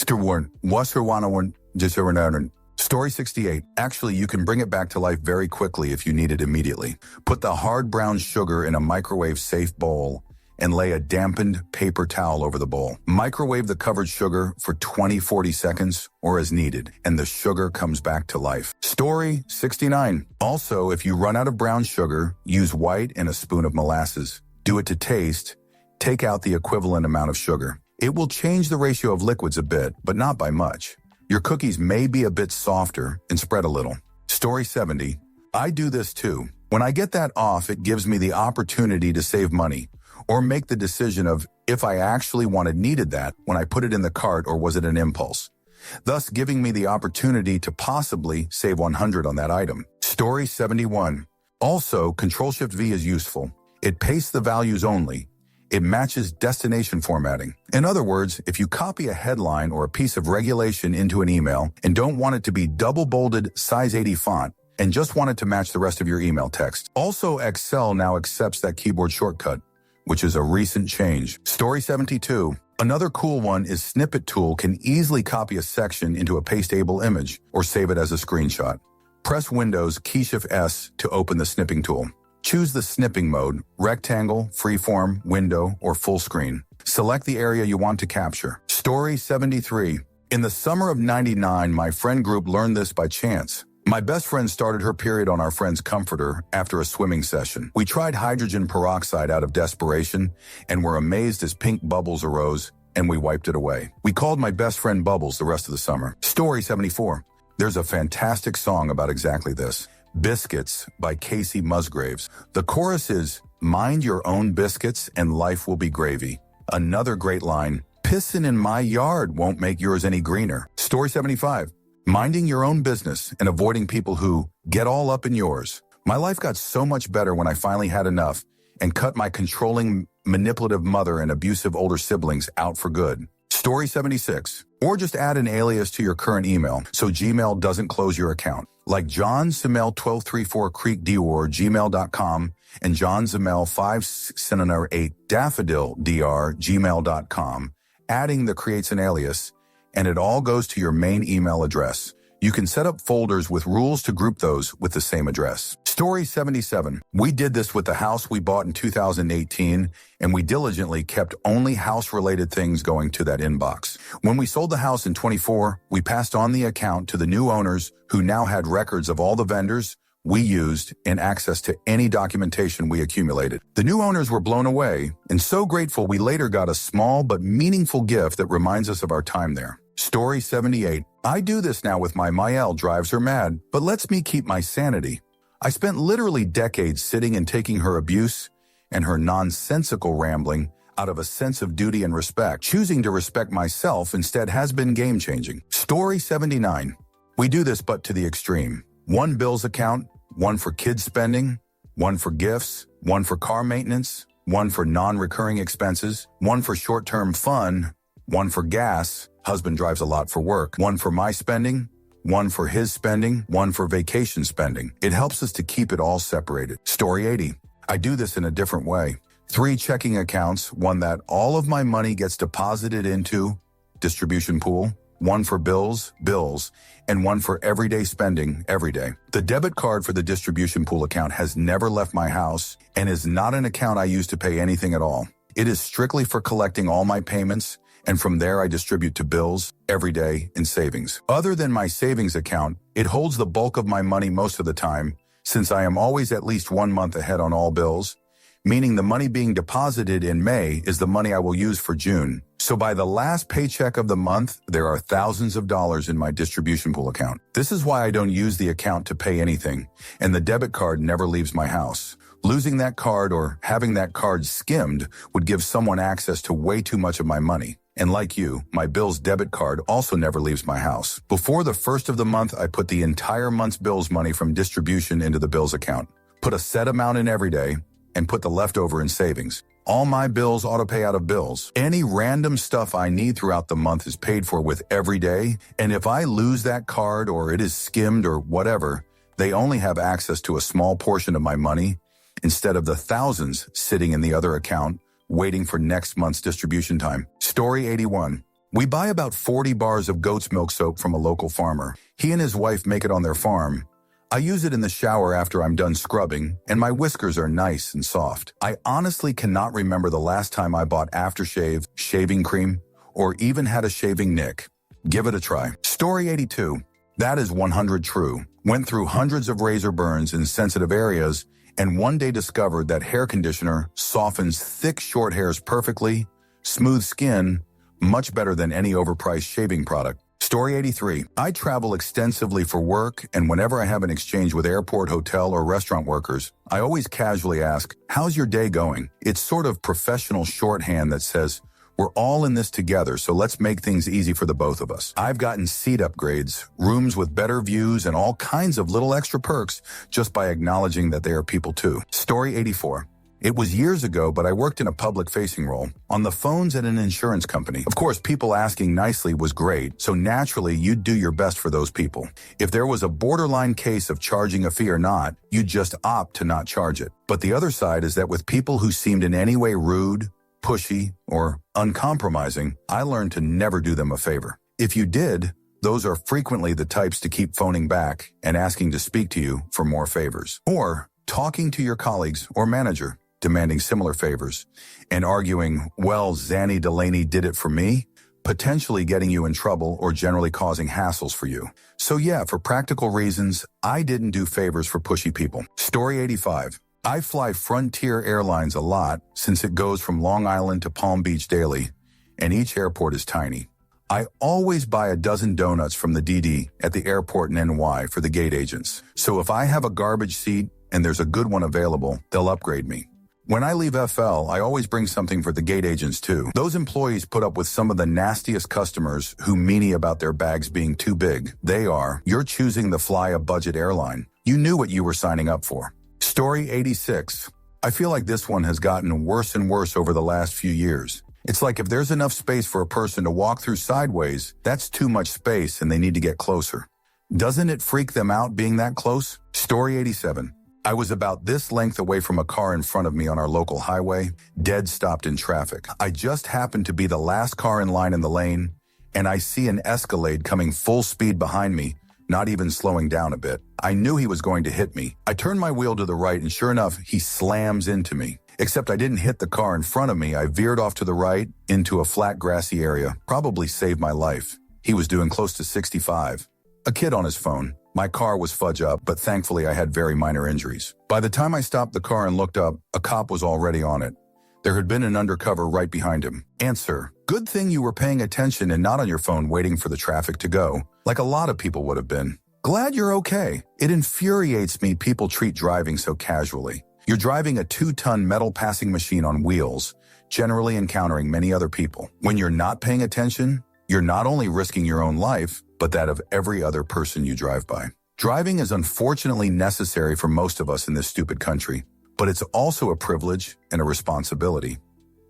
Story 68. Actually, you can bring it back to life very quickly if you need it immediately. Put the hard brown sugar in a microwave-safe bowl and lay a dampened paper towel over the bowl. Microwave the covered sugar for 20-40 seconds or as needed, and the sugar comes back to life. Story 69. Also, if you run out of brown sugar, use white and a spoon of molasses. Do it to taste. Take out the equivalent amount of sugar. It will change the ratio of liquids a bit, but not by much. Your cookies may be a bit softer and spread a little. Story 70. I do this too. When I get that off, it gives me the opportunity to save money or make the decision of if I actually needed that when I put it in the cart or was it an impulse, thus giving me the opportunity to possibly save 100 on that item. Story 71. Also, Control-Shift-V is useful. It pastes the values only. It matches destination formatting. In other words, if you copy a headline or a piece of regulation into an email and don't want it to be double-bolded size 80 font and just want it to match the rest of your email text. Also, Excel now accepts that keyboard shortcut, which is a recent change. Story 72. Another cool one is Snippet Tool can easily copy a section into a pasteable image or save it as a screenshot. Press Windows key Shift S to open the snipping tool. Choose the snipping mode, rectangle, freeform, window, or full screen. Select the area you want to capture. Story 73. In the summer of '99, my friend group learned this by chance. My best friend started her period on our friend's comforter after a swimming session. We tried hydrogen peroxide out of desperation and were amazed as pink bubbles arose, and we wiped it away. We called my best friend Bubbles the rest of the summer. Story 74. There's a fantastic song about exactly this. Biscuits by Casey Musgraves. The chorus is, "Mind your own biscuits and life will be gravy." Another great line, "Pissin' in my yard won't make yours any greener." Story 75. Minding your own business and avoiding people who get all up in yours. My life got so much better when I finally had enough and cut my controlling, manipulative mother and abusive older siblings out for good. Story 76. Or just add an alias to your current email so Gmail doesn't close your account. Like John Zamel 1234 Creek Dior gmail.com and John Zamel 578 Daffodil Dr gmail.com. Adding the creates an alias, and it all goes to your main email address. You can set up folders with rules to group those with the same address. Story 77. We did this with the house we bought in 2018, and we diligently kept only house-related things going to that inbox. When we sold the house in 24, we passed on the account to the new owners who now had records of all the vendors we used and access to any documentation we accumulated. The new owners were blown away and so grateful we later got a small but meaningful gift that reminds us of our time there. Story 78. I do this now with my Mael drives her mad, but lets me keep my sanity. I spent literally decades sitting and taking her abuse and her nonsensical rambling out of a sense of duty and respect. Choosing to respect myself instead has been game-changing. Story 79. We do this but to the extreme. One bills account, one for kids spending, one for gifts, one for car maintenance, one for non-recurring expenses, one for short-term fun, one for gas, husband drives a lot for work, one for my spending, one for his spending, one for vacation spending. It helps us to keep it all separated. Story 80. I do this in a different way. 3 checking accounts, one that all of my money gets deposited into, distribution pool, one for bills, and one for everyday spending every day. The debit card for the distribution pool account has never left my house and is not an account I use to pay anything at all. It is strictly for collecting all my payments, and from there I distribute to bills, everyday, and savings. Other than my savings account, it holds the bulk of my money most of the time, since I am always at least 1 month ahead on all bills, meaning the money being deposited in May is the money I will use for June. So by the last paycheck of the month, there are thousands of dollars in my distribution pool account. This is why I don't use the account to pay anything, and the debit card never leaves my house. Losing that card or having that card skimmed would give someone access to way too much of my money. And like you, my bills debit card also never leaves my house. Before the first of the month, I put the entire month's bills money from distribution into the bills account, put a set amount in every day, and put the leftover in savings. All my bills auto pay out of bills. Any random stuff I need throughout the month is paid for with every day, and if I lose that card or it is skimmed or whatever, they only have access to a small portion of my money instead of the thousands sitting in the other account waiting for next month's distribution time. Story 81. We buy about 40 bars of goat's milk soap from a local farmer. He and his wife make it on their farm. I use it in the shower after I'm done scrubbing, and my whiskers are nice and soft. I honestly cannot remember the last time I bought aftershave, shaving cream, or even had a shaving nick. Give it a try. Story 82. That is 100 true. Went through hundreds of razor burns in sensitive areas, and one day discovered that hair conditioner softens thick short hairs perfectly, smooth skin, much better than any overpriced shaving product. Story 83. I travel extensively for work, and whenever I have an exchange with airport, hotel, or restaurant workers, I always casually ask, "How's your day going?" It's sort of professional shorthand that says, "We're all in this together, so let's make things easy for the both of us." I've gotten seat upgrades, rooms with better views, and all kinds of little extra perks just by acknowledging that they are people too. Story 84. It was years ago, but I worked in a public-facing role on the phones at an insurance company. Of course, people asking nicely was great, so naturally you'd do your best for those people. If there was a borderline case of charging a fee or not, you'd just opt to not charge it. But the other side is that with people who seemed in any way rude, pushy, or uncompromising, I learned to never do them a favor. If you did, those are frequently the types to keep phoning back and asking to speak to you for more favors. Or talking to your colleagues or manager, demanding similar favors, and arguing, "Well, Zanny Delaney did it for me," potentially getting you in trouble or generally causing hassles for you. So yeah, for practical reasons, I didn't do favors for pushy people. Story 85. I fly Frontier Airlines a lot since it goes from Long Island to Palm Beach daily, and each airport is tiny. I always buy a dozen donuts from the DD at the airport in NY for the gate agents. So if I have a garbage seat and there's a good one available, they'll upgrade me. When I leave FL, I always bring something for the gate agents too. Those employees put up with some of the nastiest customers who meanie about their bags being too big. You're choosing to fly a budget airline. You knew what you were signing up for. Story 86. I feel like this one has gotten worse and worse over the last few years. It's like if there's enough space for a person to walk through sideways, that's too much space and they need to get closer. Doesn't it freak them out being that close? Story 87. I was about this length away from a car in front of me on our local highway, dead stopped in traffic. I just happened to be the last car in line in the lane, and I see an Escalade coming full speed behind me, not even slowing down a bit. I knew he was going to hit me. I turned my wheel to the right, and sure enough, he slams into me. Except I didn't hit the car in front of me. I veered off to the right into a flat, grassy area. Probably saved my life. He was doing close to 65. A kid on his phone. My car was fudge up, but thankfully I had very minor injuries. By the time I stopped the car and looked up, a cop was already on it. There had been an undercover right behind him. Answer: good thing you were paying attention and not on your phone waiting for the traffic to go, like a lot of people would have been. Glad you're okay. It infuriates me people treat driving so casually. You're driving a 2-ton metal passing machine on wheels, generally encountering many other people. When you're not paying attention, you're not only risking your own life, but that of every other person you drive by. Driving is unfortunately necessary for most of us in this stupid country, but it's also a privilege and a responsibility.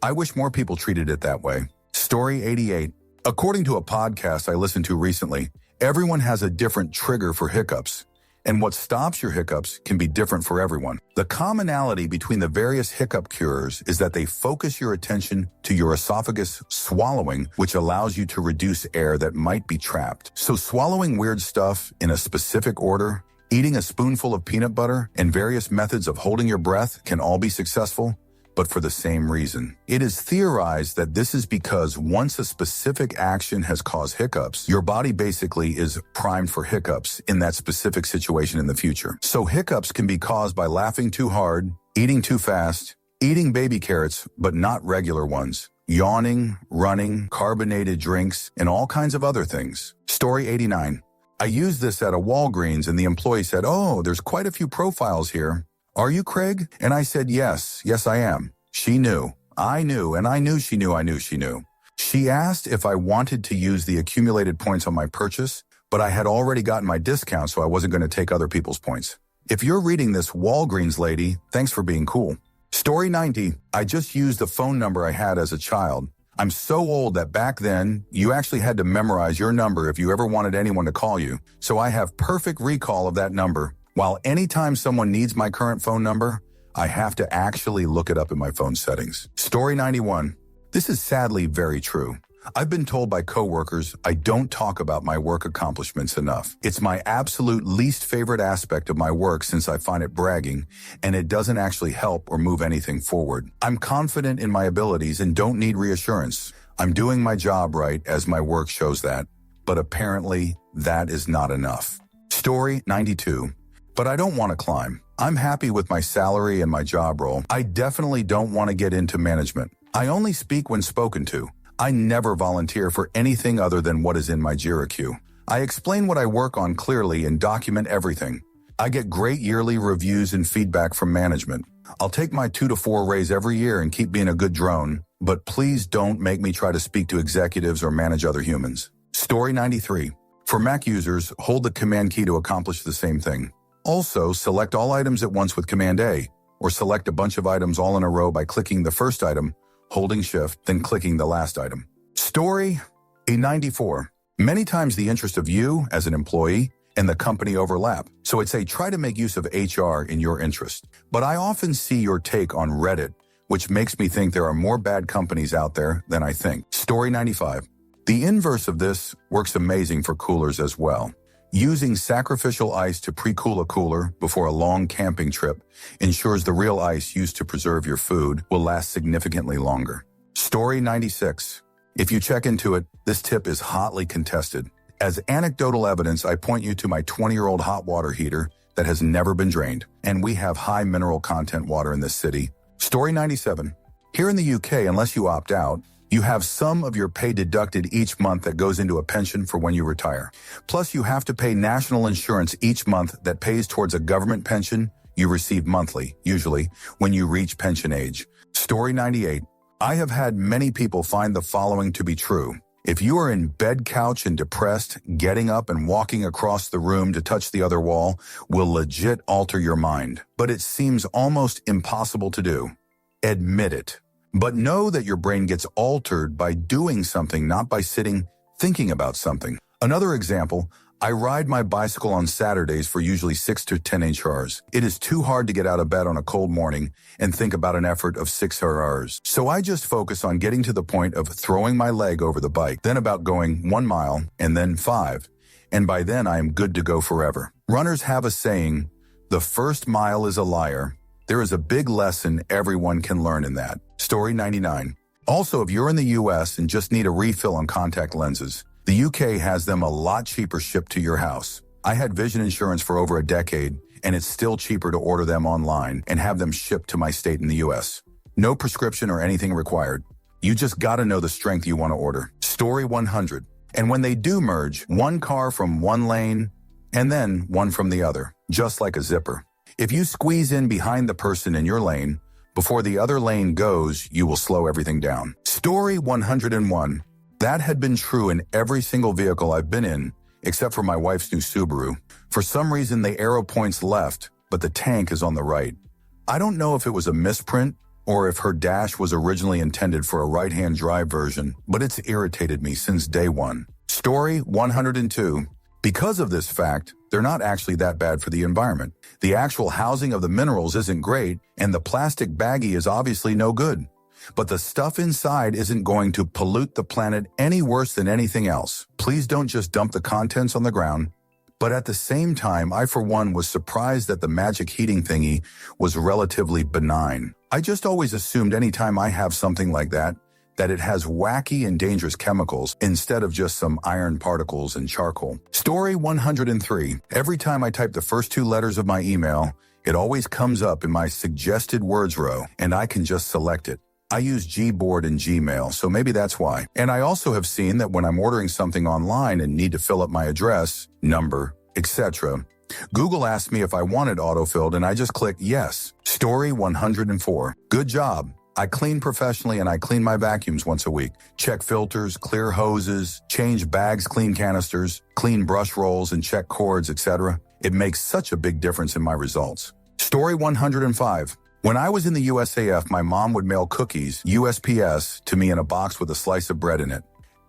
I wish more people treated it that way. Story 88. According to a podcast I listened to recently, everyone has a different trigger for hiccups, and what stops your hiccups can be different for everyone. The commonality between the various hiccup cures is that they focus your attention to your esophagus swallowing, which allows you to reduce air that might be trapped. So swallowing weird stuff in a specific order, eating a spoonful of peanut butter, and various methods of holding your breath can all be successful, but for the same reason. It is theorized that this is because once a specific action has caused hiccups, your body basically is primed for hiccups in that specific situation in the future. So hiccups can be caused by laughing too hard, eating too fast, eating baby carrots, but not regular ones, yawning, running, carbonated drinks, and all kinds of other things. Story 89. I used this at a Walgreens and the employee said, "Oh, there's quite a few profiles here. Are you Craig?" And I said, yes, I am. She knew. I knew, and I knew she knew I knew she knew. She asked if I wanted to use the accumulated points on my purchase, but I had already gotten my discount, so I wasn't going to take other people's points. If you're reading this, Walgreens lady, thanks for being cool. Story 90. I just used the phone number I had as a child. I'm so old that back then, you actually had to memorize your number if you ever wanted anyone to call you, so I have perfect recall of that number. While anytime someone needs my current phone number, I have to actually look it up in my phone settings. Story 91. This is sadly very true. I've been told by coworkers I don't talk about my work accomplishments enough. It's my absolute least favorite aspect of my work since I find it bragging, and it doesn't actually help or move anything forward. I'm confident in my abilities and don't need reassurance. I'm doing my job right as my work shows that, but apparently that is not enough. Story 92. But I don't want to climb. I'm happy with my salary and my job role. I definitely don't want to get into management. I only speak when spoken to. I never volunteer for anything other than what is in my JIRA queue. I explain what I work on clearly and document everything. I get great yearly reviews and feedback from management. I'll take my 2 to 4 raise every year and keep being a good drone, but please don't make me try to speak to executives or manage other humans. Story 93. For Mac users, hold the Command key to accomplish the same thing. Also, select all items at once with Command A, or select a bunch of items all in a row by clicking the first item, holding Shift, then clicking the last item. Story 94. Many times the interest of you as an employee and the company overlap, so I'd say try to make use of HR in your interest. But I often see your take on Reddit, which makes me think there are more bad companies out there than I think. Story 95. The inverse of this works amazing for coolers as well. Using sacrificial ice to pre-cool a cooler before a long camping trip ensures the real ice used to preserve your food will last significantly longer. Story 96. If you check into it, this tip is hotly contested. As anecdotal evidence, I point you to my 20-year-old hot water heater that has never been drained, and we have high mineral content water in this city. Story 97. Here in the UK, unless you opt out, you have some of your pay deducted each month that goes into a pension for when you retire. Plus, you have to pay national insurance each month that pays towards a government pension you receive monthly, usually, when you reach pension age. Story 98. I have had many people find the following to be true. If you are in bed couch and depressed, getting up and walking across the room to touch the other wall will legit alter your mind. But it seems almost impossible to do. Admit it. But know that your brain gets altered by doing something, not by sitting thinking about something. Another example, I ride my bicycle on Saturdays for usually 6 to 10 hours. It is too hard to get out of bed on a cold morning and think about an effort of 6 hours. So I just focus on getting to the point of throwing my leg over the bike, then about going 1 mile and then 5. and by then I am good to go forever. Runners have a saying, the first mile is a liar. There is a big lesson everyone can learn in that. Story 99. Also, if you're in the US and just need a refill on contact lenses, the UK has them a lot cheaper shipped to your house. I had vision insurance for over a decade, and it's still cheaper to order them online and have them shipped to my state in the US. No prescription or anything required. You just gotta know the strength you want to order. Story 100. And when they do merge, one car from one lane and then one from the other, just like a zipper. If you squeeze in behind the person in your lane, before the other lane goes, you will slow everything down. Story 101. That had been true in every single vehicle I've been in, except for my wife's new Subaru. For some reason, the arrow points left, but the tank is on the right. I don't know if it was a misprint or if her dash was originally intended for a right-hand drive version, but it's irritated me since day one. Story 102. Because of this fact, they're not actually that bad for the environment. The actual housing of the minerals isn't great, and the plastic baggie is obviously no good. But the stuff inside isn't going to pollute the planet any worse than anything else. Please don't just dump the contents on the ground. But at the same time, I for one was surprised that the magic heating thingy was relatively benign. I just always assumed anytime I have something like that it has wacky and dangerous chemicals instead of just some iron particles and charcoal. Story 103. Every time I type the first two letters of my email, it always comes up in my suggested words row, and I can just select it. I use Gboard and Gmail, so maybe that's why. And I also have seen that when I'm ordering something online and need to fill up my address, number, etc., Google asked me if I wanted autofilled, and I just click yes. Story 104. Good job. I clean professionally and I clean my vacuums once a week. Check filters, clear hoses, change bags, clean canisters, clean brush rolls, and check cords, etc. It makes such a big difference in my results. Story 105. When I was in the USAF, my mom would mail cookies, USPS, to me in a box with a slice of bread in it.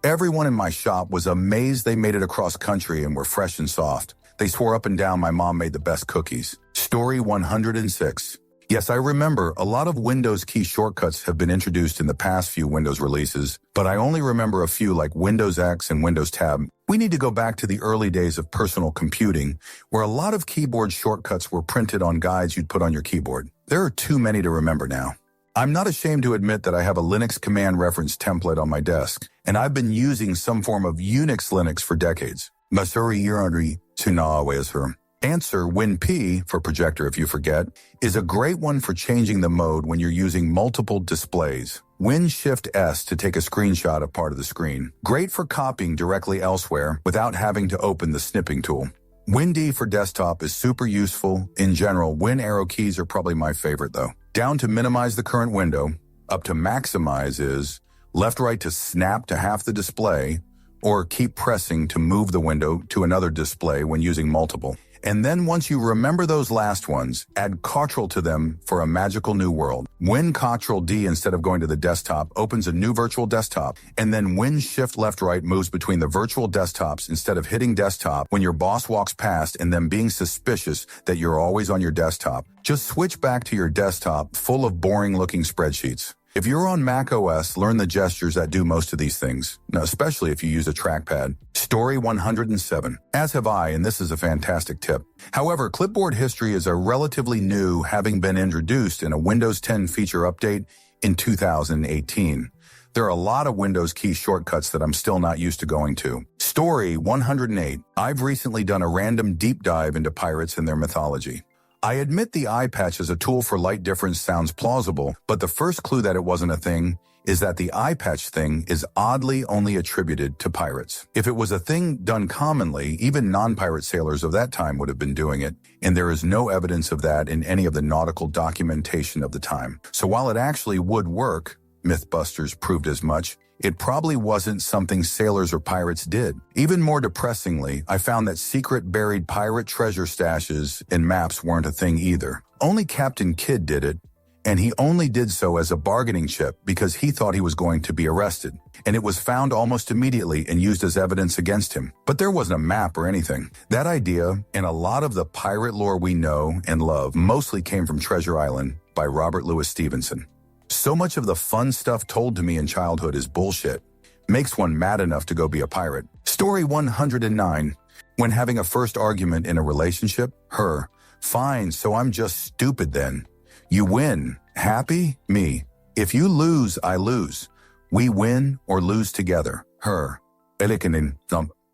Everyone in my shop was amazed they made it across country and were fresh and soft. They swore up and down my mom made the best cookies. Story 106. Yes, I remember a lot of Windows key shortcuts have been introduced in the past few Windows releases, but I only remember a few like Windows X and Windows Tab. We need to go back to the early days of personal computing, where a lot of keyboard shortcuts were printed on guides you'd put on your keyboard. There are too many to remember now. I'm not ashamed to admit that I have a Linux command reference template on my desk, and I've been using some form of Unix Linux for decades. Masuri Yuri Tunawezer. Answer WinP, for projector if you forget, is a great one for changing the mode when you're using multiple displays. Win-Shift-S to take a screenshot of part of the screen. Great for copying directly elsewhere without having to open the snipping tool. WinD for desktop is super useful. In general, Win arrow keys are probably my favorite though. Down to minimize the current window, up to maximize is left-right to snap to half the display, or keep pressing to move the window to another display when using multiple. And then once you remember those last ones, add Ctrl to them for a magical new world. Win Ctrl D instead of going to the desktop opens a new virtual desktop, and then Win Shift left right moves between the virtual desktops instead of hitting desktop when your boss walks past and them being suspicious that you're always on your desktop. Just switch back to your desktop full of boring looking spreadsheets. If you're on Mac OS, learn the gestures that do most of these things, now, especially if you use a trackpad. Story 107. As have I, and this is a fantastic tip. However, clipboard history is a relatively new, having been introduced in a Windows 10 feature update in 2018. There are a lot of Windows key shortcuts that I'm still not used to going to. Story 108. I've recently done a random deep dive into pirates and their mythology. I admit the eye patch as a tool for light difference sounds plausible, but the first clue that it wasn't a thing is that the eye patch thing is oddly only attributed to pirates. If it was a thing done commonly, even non-pirate sailors of that time would have been doing it, and there is no evidence of that in any of the nautical documentation of the time. So while it actually would work, Mythbusters proved as much, it probably wasn't something sailors or pirates did. Even more depressingly, I found that secret buried pirate treasure stashes and maps weren't a thing either. Only Captain Kidd did it, and he only did so as a bargaining chip because he thought he was going to be arrested. And it was found almost immediately and used as evidence against him. But there wasn't a map or anything. That idea, and a lot of the pirate lore we know and love, mostly came from Treasure Island by Robert Louis Stevenson. So much of the fun stuff told to me in childhood is bullshit. Makes one mad enough to go be a pirate. Story 109. When having a first argument in a relationship, her. Fine, so I'm just stupid then. You win. Happy? Me. If you lose, I lose. We win or lose together. Her. Elikanin.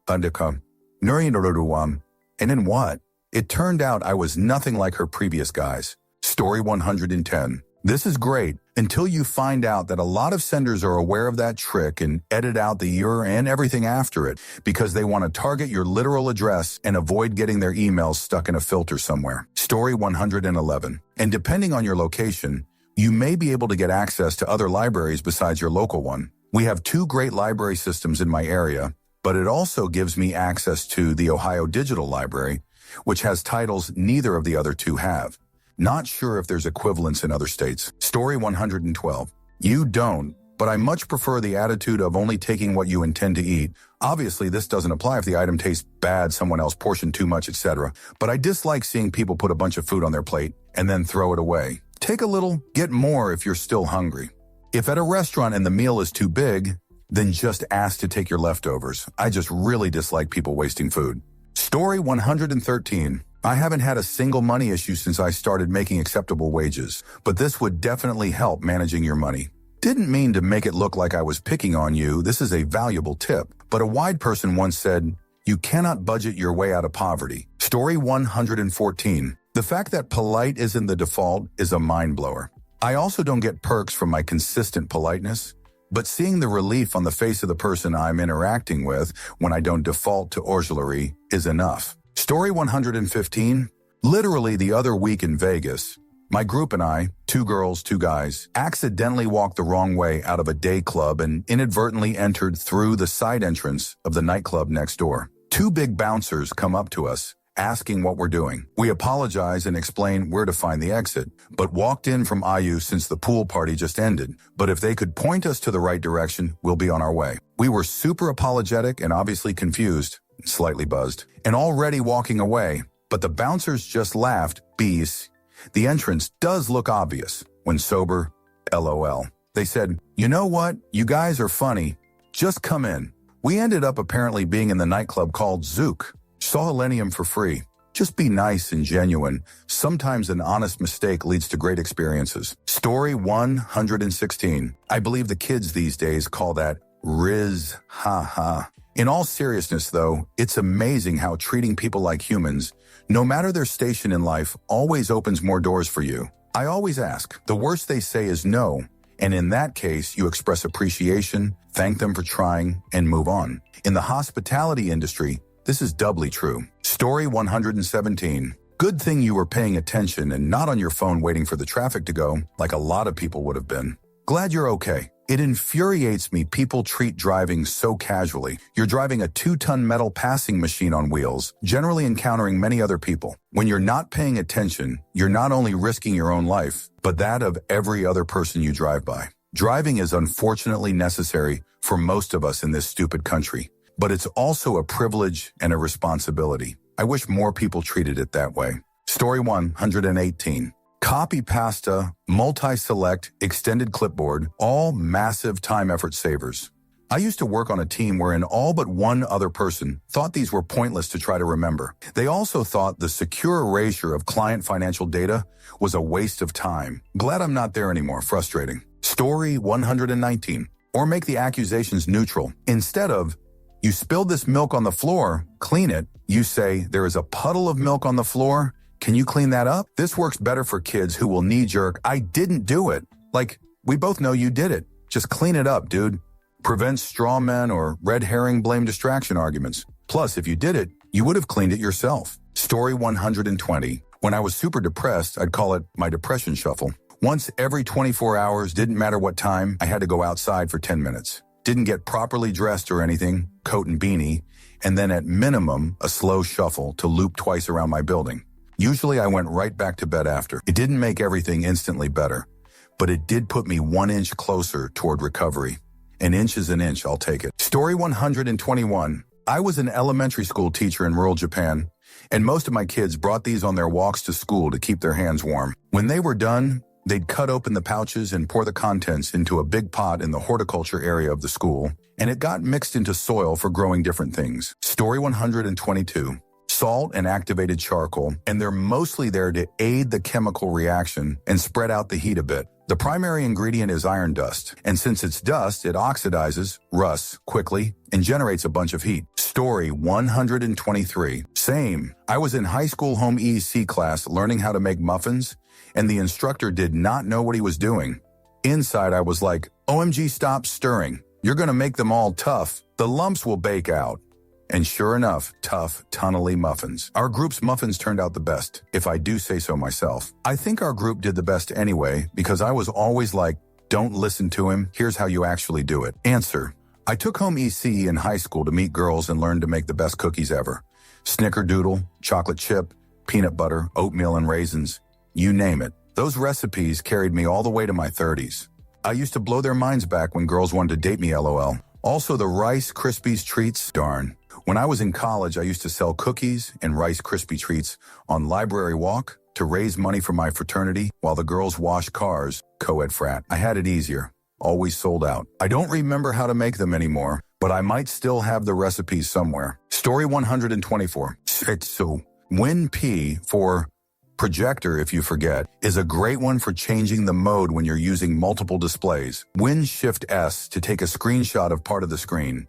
Undercome. Nurinururuam. And then what? It turned out I was nothing like her previous guys. Story 110. This is great until you find out that a lot of senders are aware of that trick and edit out the year and everything after it because they want to target your literal address and avoid getting their emails stuck in a filter somewhere. Story 111. And depending on your location, you may be able to get access to other libraries besides your local one. We have 2 great library systems in my area, but it also gives me access to the Ohio Digital Library, which has titles neither of the other 2 have. Not sure if there's equivalents in other states. Story 112. You don't, but I much prefer the attitude of only taking what you intend to eat. Obviously, this doesn't apply if the item tastes bad, someone else portioned too much, etc. But I dislike seeing people put a bunch of food on their plate and then throw it away. Take a little, get more if you're still hungry. If at a restaurant and the meal is too big, then just ask to take your leftovers. I just really dislike people wasting food. Story 113. I haven't had a single money issue since I started making acceptable wages, but this would definitely help managing your money. Didn't mean to make it look like I was picking on you. This is a valuable tip. But a wide person once said, you cannot budget your way out of poverty. Story 114. The fact that polite isn't the default is a mind blower. I also don't get perks from my consistent politeness, but seeing the relief on the face of the person I'm interacting with when I don't default to orgelerie is enough. Story 115. Literally the other week in Vegas, my group and I, 2 girls, 2 guys, accidentally walked the wrong way out of a day club and inadvertently entered through the side entrance of the nightclub next door. 2 big bouncers come up to us, asking what we're doing. We apologize and explain where to find the exit, but walked in from IU since the pool party just ended. But if they could point us to the right direction, we'll be on our way. We were super apologetic and obviously confused, slightly buzzed, and already walking away, but the bouncers just laughed. Bees. The entrance does look obvious. When sober, LOL. They said, you know what? You guys are funny. Just come in. We ended up apparently being in the nightclub called Zook. Saw Helenium for free. Just be nice and genuine. Sometimes an honest mistake leads to great experiences. Story 116. I believe the kids these days call that Riz. Ha ha. In all seriousness, though, it's amazing how treating people like humans, no matter their station in life, always opens more doors for you. I always ask. The worst they say is no, and in that case, you express appreciation, thank them for trying, and move on. In the hospitality industry, this is doubly true. Story 117. Good thing you were paying attention and not on your phone waiting for the traffic to go, like a lot of people would have been. Glad you're okay. It infuriates me people treat driving so casually. You're driving a 2-ton metal passing machine on wheels, generally encountering many other people. When you're not paying attention, you're not only risking your own life, but that of every other person you drive by. Driving is unfortunately necessary for most of us in this stupid country, but it's also a privilege and a responsibility. I wish more people treated it that way. Story 118. Copy pasta, multi-select, extended clipboard, all massive time effort savers. I used to work on a team wherein all but one other person thought these were pointless to try to remember. They also thought the secure erasure of client financial data was a waste of time. Glad I'm not there anymore. Frustrating. Story 119. Or make the accusations neutral. Instead of, you spilled this milk on the floor, clean it, you say, there is a puddle of milk on the floor. Can you clean that up? This works better for kids who will knee-jerk, I didn't do it. Like, we both know you did it. Just clean it up, dude. Prevents straw men or red herring blame distraction arguments. Plus, if you did it, you would have cleaned it yourself. Story 120. When I was super depressed, I'd call it my depression shuffle. Once every 24 hours, didn't matter what time, I had to go outside for 10 minutes. Didn't get properly dressed or anything, coat and beanie, and then at minimum, a slow shuffle to loop twice around my building. Usually I went right back to bed after. It didn't make everything instantly better, but it did put me 1 inch closer toward recovery. An inch is an inch, I'll take it. Story 121. I was an elementary school teacher in rural Japan, and most of my kids brought these on their walks to school to keep their hands warm. When they were done, They'd cut open the pouches and pour the contents into a big pot in the horticulture area of the school, and it got mixed into soil for growing different things. Story 122. Salt and activated charcoal, and they're mostly there to aid the chemical reaction and spread out the heat a bit. The primary ingredient is iron dust, and since it's dust, it oxidizes, rusts quickly, and generates a bunch of heat. Story 123. Same. I was in high school home EC class learning how to make muffins, and the instructor did not know what he was doing. Inside, I was like, OMG, stop stirring. You're gonna make them all tough. The lumps will bake out. And sure enough, tough, tunnely muffins. Our group's muffins turned out the best, if I do say so myself. I think our group did the best anyway, because I was always like, don't listen to him, here's how you actually do it. Answer. I took home ECE in high school to meet girls and learn to make the best cookies ever. Snickerdoodle, chocolate chip, peanut butter, oatmeal and raisins, you name it. Those recipes carried me all the way to my 30s. I used to blow their minds back when girls wanted to date me, LOL. Also the Rice Krispies treats, darn. When I was in college, I used to sell cookies and Rice Krispie treats on Library Walk to raise money for my fraternity while the girls washed cars, co-ed frat. I had it easier, always sold out. I don't remember how to make them anymore, but I might still have the recipes somewhere. Story 124. So, WinP for projector, if you forget, is a great one for changing the mode when you're using multiple displays. Win-Shift-S to take a screenshot of part of the screen.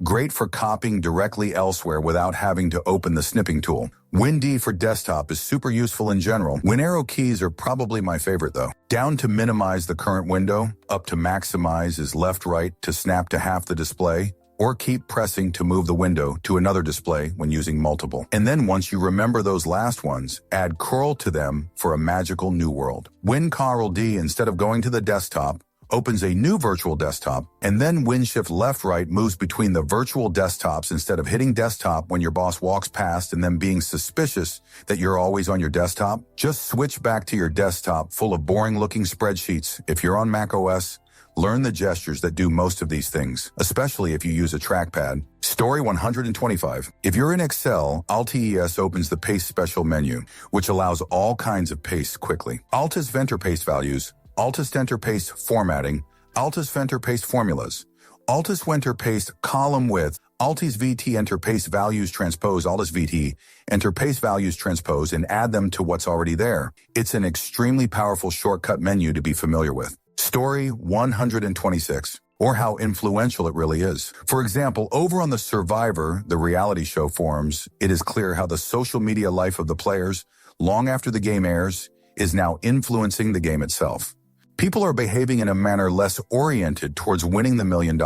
Great for copying directly elsewhere without having to open the snipping tool. WinD for desktop is super useful in general. WinArrow keys are probably my favorite though. Down to minimize the current window, up to maximize is left-right to snap to half the display, or keep pressing to move the window to another display when using multiple. And then once you remember those last ones, add curl to them for a magical new world. WinCtrl-D instead of going to the desktop, opens a new virtual desktop, and then Win-Shift left-right moves between the virtual desktops instead of hitting desktop when your boss walks past and then being suspicious that you're always on your desktop. Just switch back to your desktop full of boring-looking spreadsheets. If you're on macOS, learn the gestures that do most of these things, especially if you use a trackpad. Story 125. If you're in Excel, Alt-ES opens the Paste Special menu, which allows all kinds of pastes quickly. Altus Venter Paste Values, Altus Enter Paste Formatting, Altus Venter Paste Formulas, Altus Venter Paste Column Width, Altis VT Enter Paste Values Transpose, Altus VT Enter Paste Values Transpose, and add them to what's already there. It's an extremely powerful shortcut menu to be familiar with. Story 126. Or how influential it really is. For example, over on the Survivor, the reality show forums, it is clear how the social media life of the players, long after the game airs, is now influencing the game itself. People are behaving in a manner less oriented towards winning the $1 million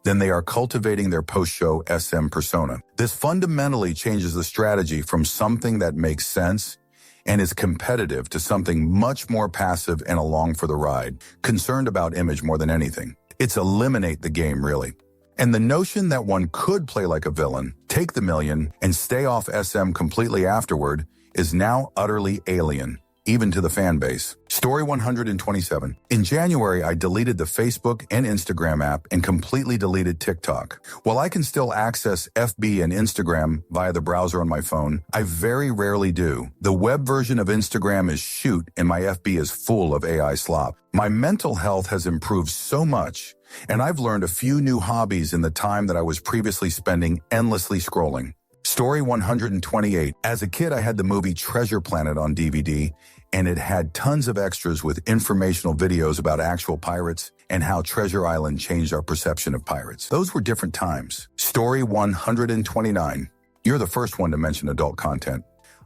than they are cultivating their post-show SM persona. This fundamentally changes the strategy from something that makes sense and is competitive to something much more passive and along for the ride, concerned about image more than anything. It's eliminate the game, really. And the notion that one could play like a villain, take the $1 million, and stay off SM completely afterward is now utterly alien, even to the fan base. Story 127. In January, I deleted the Facebook and Instagram app and completely deleted TikTok. While I can still access FB and Instagram via the browser on my phone, I very rarely do. The web version of Instagram is shoot and my FB is full of AI slop. My mental health has improved so much, and I've learned a few new hobbies in the time that I was previously spending endlessly scrolling. Story 128. As a kid, I had the movie Treasure Planet on DVD, and it had tons of extras with informational videos about actual pirates and how Treasure Island changed our perception of pirates. Those were different times. Story 129. You're the first one to mention adult content.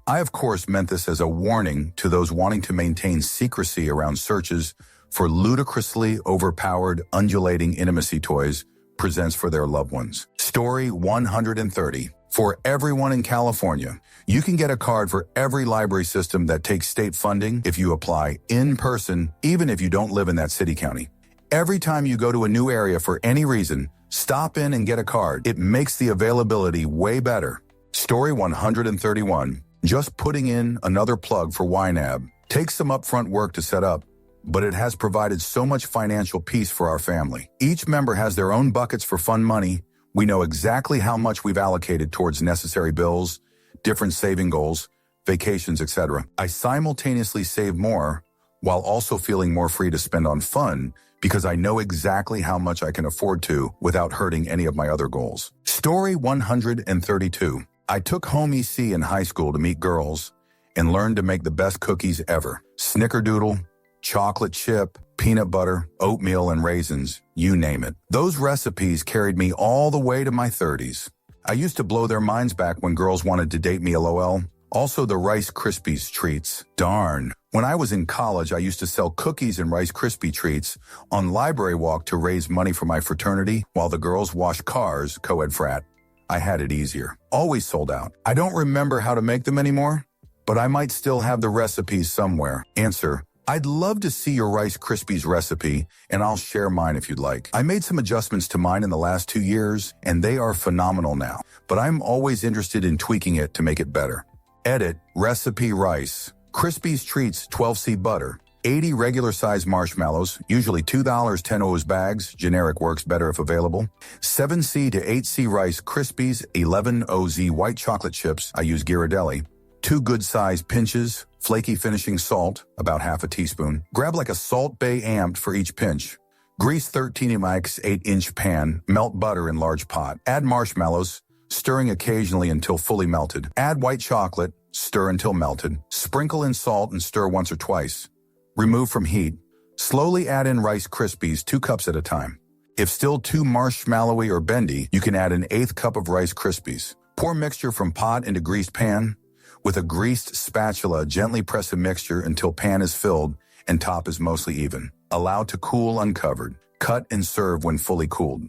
I, of course, meant this as a warning to those wanting to maintain secrecy around searches for ludicrously overpowered undulating intimacy toys presents for their loved ones. Story 130. For everyone in California, you can get a card for every library system that takes state funding if you apply in person, even if you don't live in that city county. Every time you go to a new area for any reason, stop in and get a card. It makes the availability way better. Story 131. Just putting in another plug for YNAB takes some upfront work to set up, but it has provided so much financial peace for our family. Each member has their own buckets for fun money. We know exactly how much we've allocated towards necessary bills, different saving goals, vacations, etc. I simultaneously save more, while also feeling more free to spend on fun because I know exactly how much I can afford to without hurting any of my other goals. Story 132. I took home EC in high school to meet girls and learned to make the best cookies ever. Snickerdoodle, chocolate chip, peanut butter, oatmeal, and raisins, you name it. Those recipes carried me all the way to my 30s. I used to blow their minds back when girls wanted to date me, LOL. Also the Rice Krispies treats. Darn. When I was in college, I used to sell cookies and Rice Krispie treats on Library Walk to raise money for my fraternity while the girls washed cars, co-ed frat. I had it easier. Always sold out. I don't remember how to make them anymore, but I might still have the recipes somewhere. Answer: I'd love to see your Rice Krispies recipe, and I'll share mine if you'd like. I made some adjustments to mine in the last 2 years, and they are phenomenal now, but I'm always interested in tweaking it to make it better. Edit: Recipe Rice Krispies Treats 12C butter, 80 regular-size marshmallows, usually $2 10 O's bags, generic works better if available, 7C to 8C Rice Krispies, 11 OZ white chocolate chips, I use Ghirardelli, 2 good-sized pinches, flaky finishing salt, about half a teaspoon. Grab like a Salt Bay amped for each pinch. Grease 13x 8-inch pan, melt butter in large pot. Add marshmallows, stirring occasionally until fully melted. Add white chocolate, stir until melted. Sprinkle in salt and stir once or twice. Remove from heat. Slowly add in Rice Krispies, 2 cups at a time. If still too marshmallowy or bendy, you can add an 1/8 cup of Rice Krispies. Pour mixture from pot into greased pan. With a greased spatula, gently press a mixture until pan is filled and top is mostly even. Allow to cool uncovered. Cut and serve when fully cooled.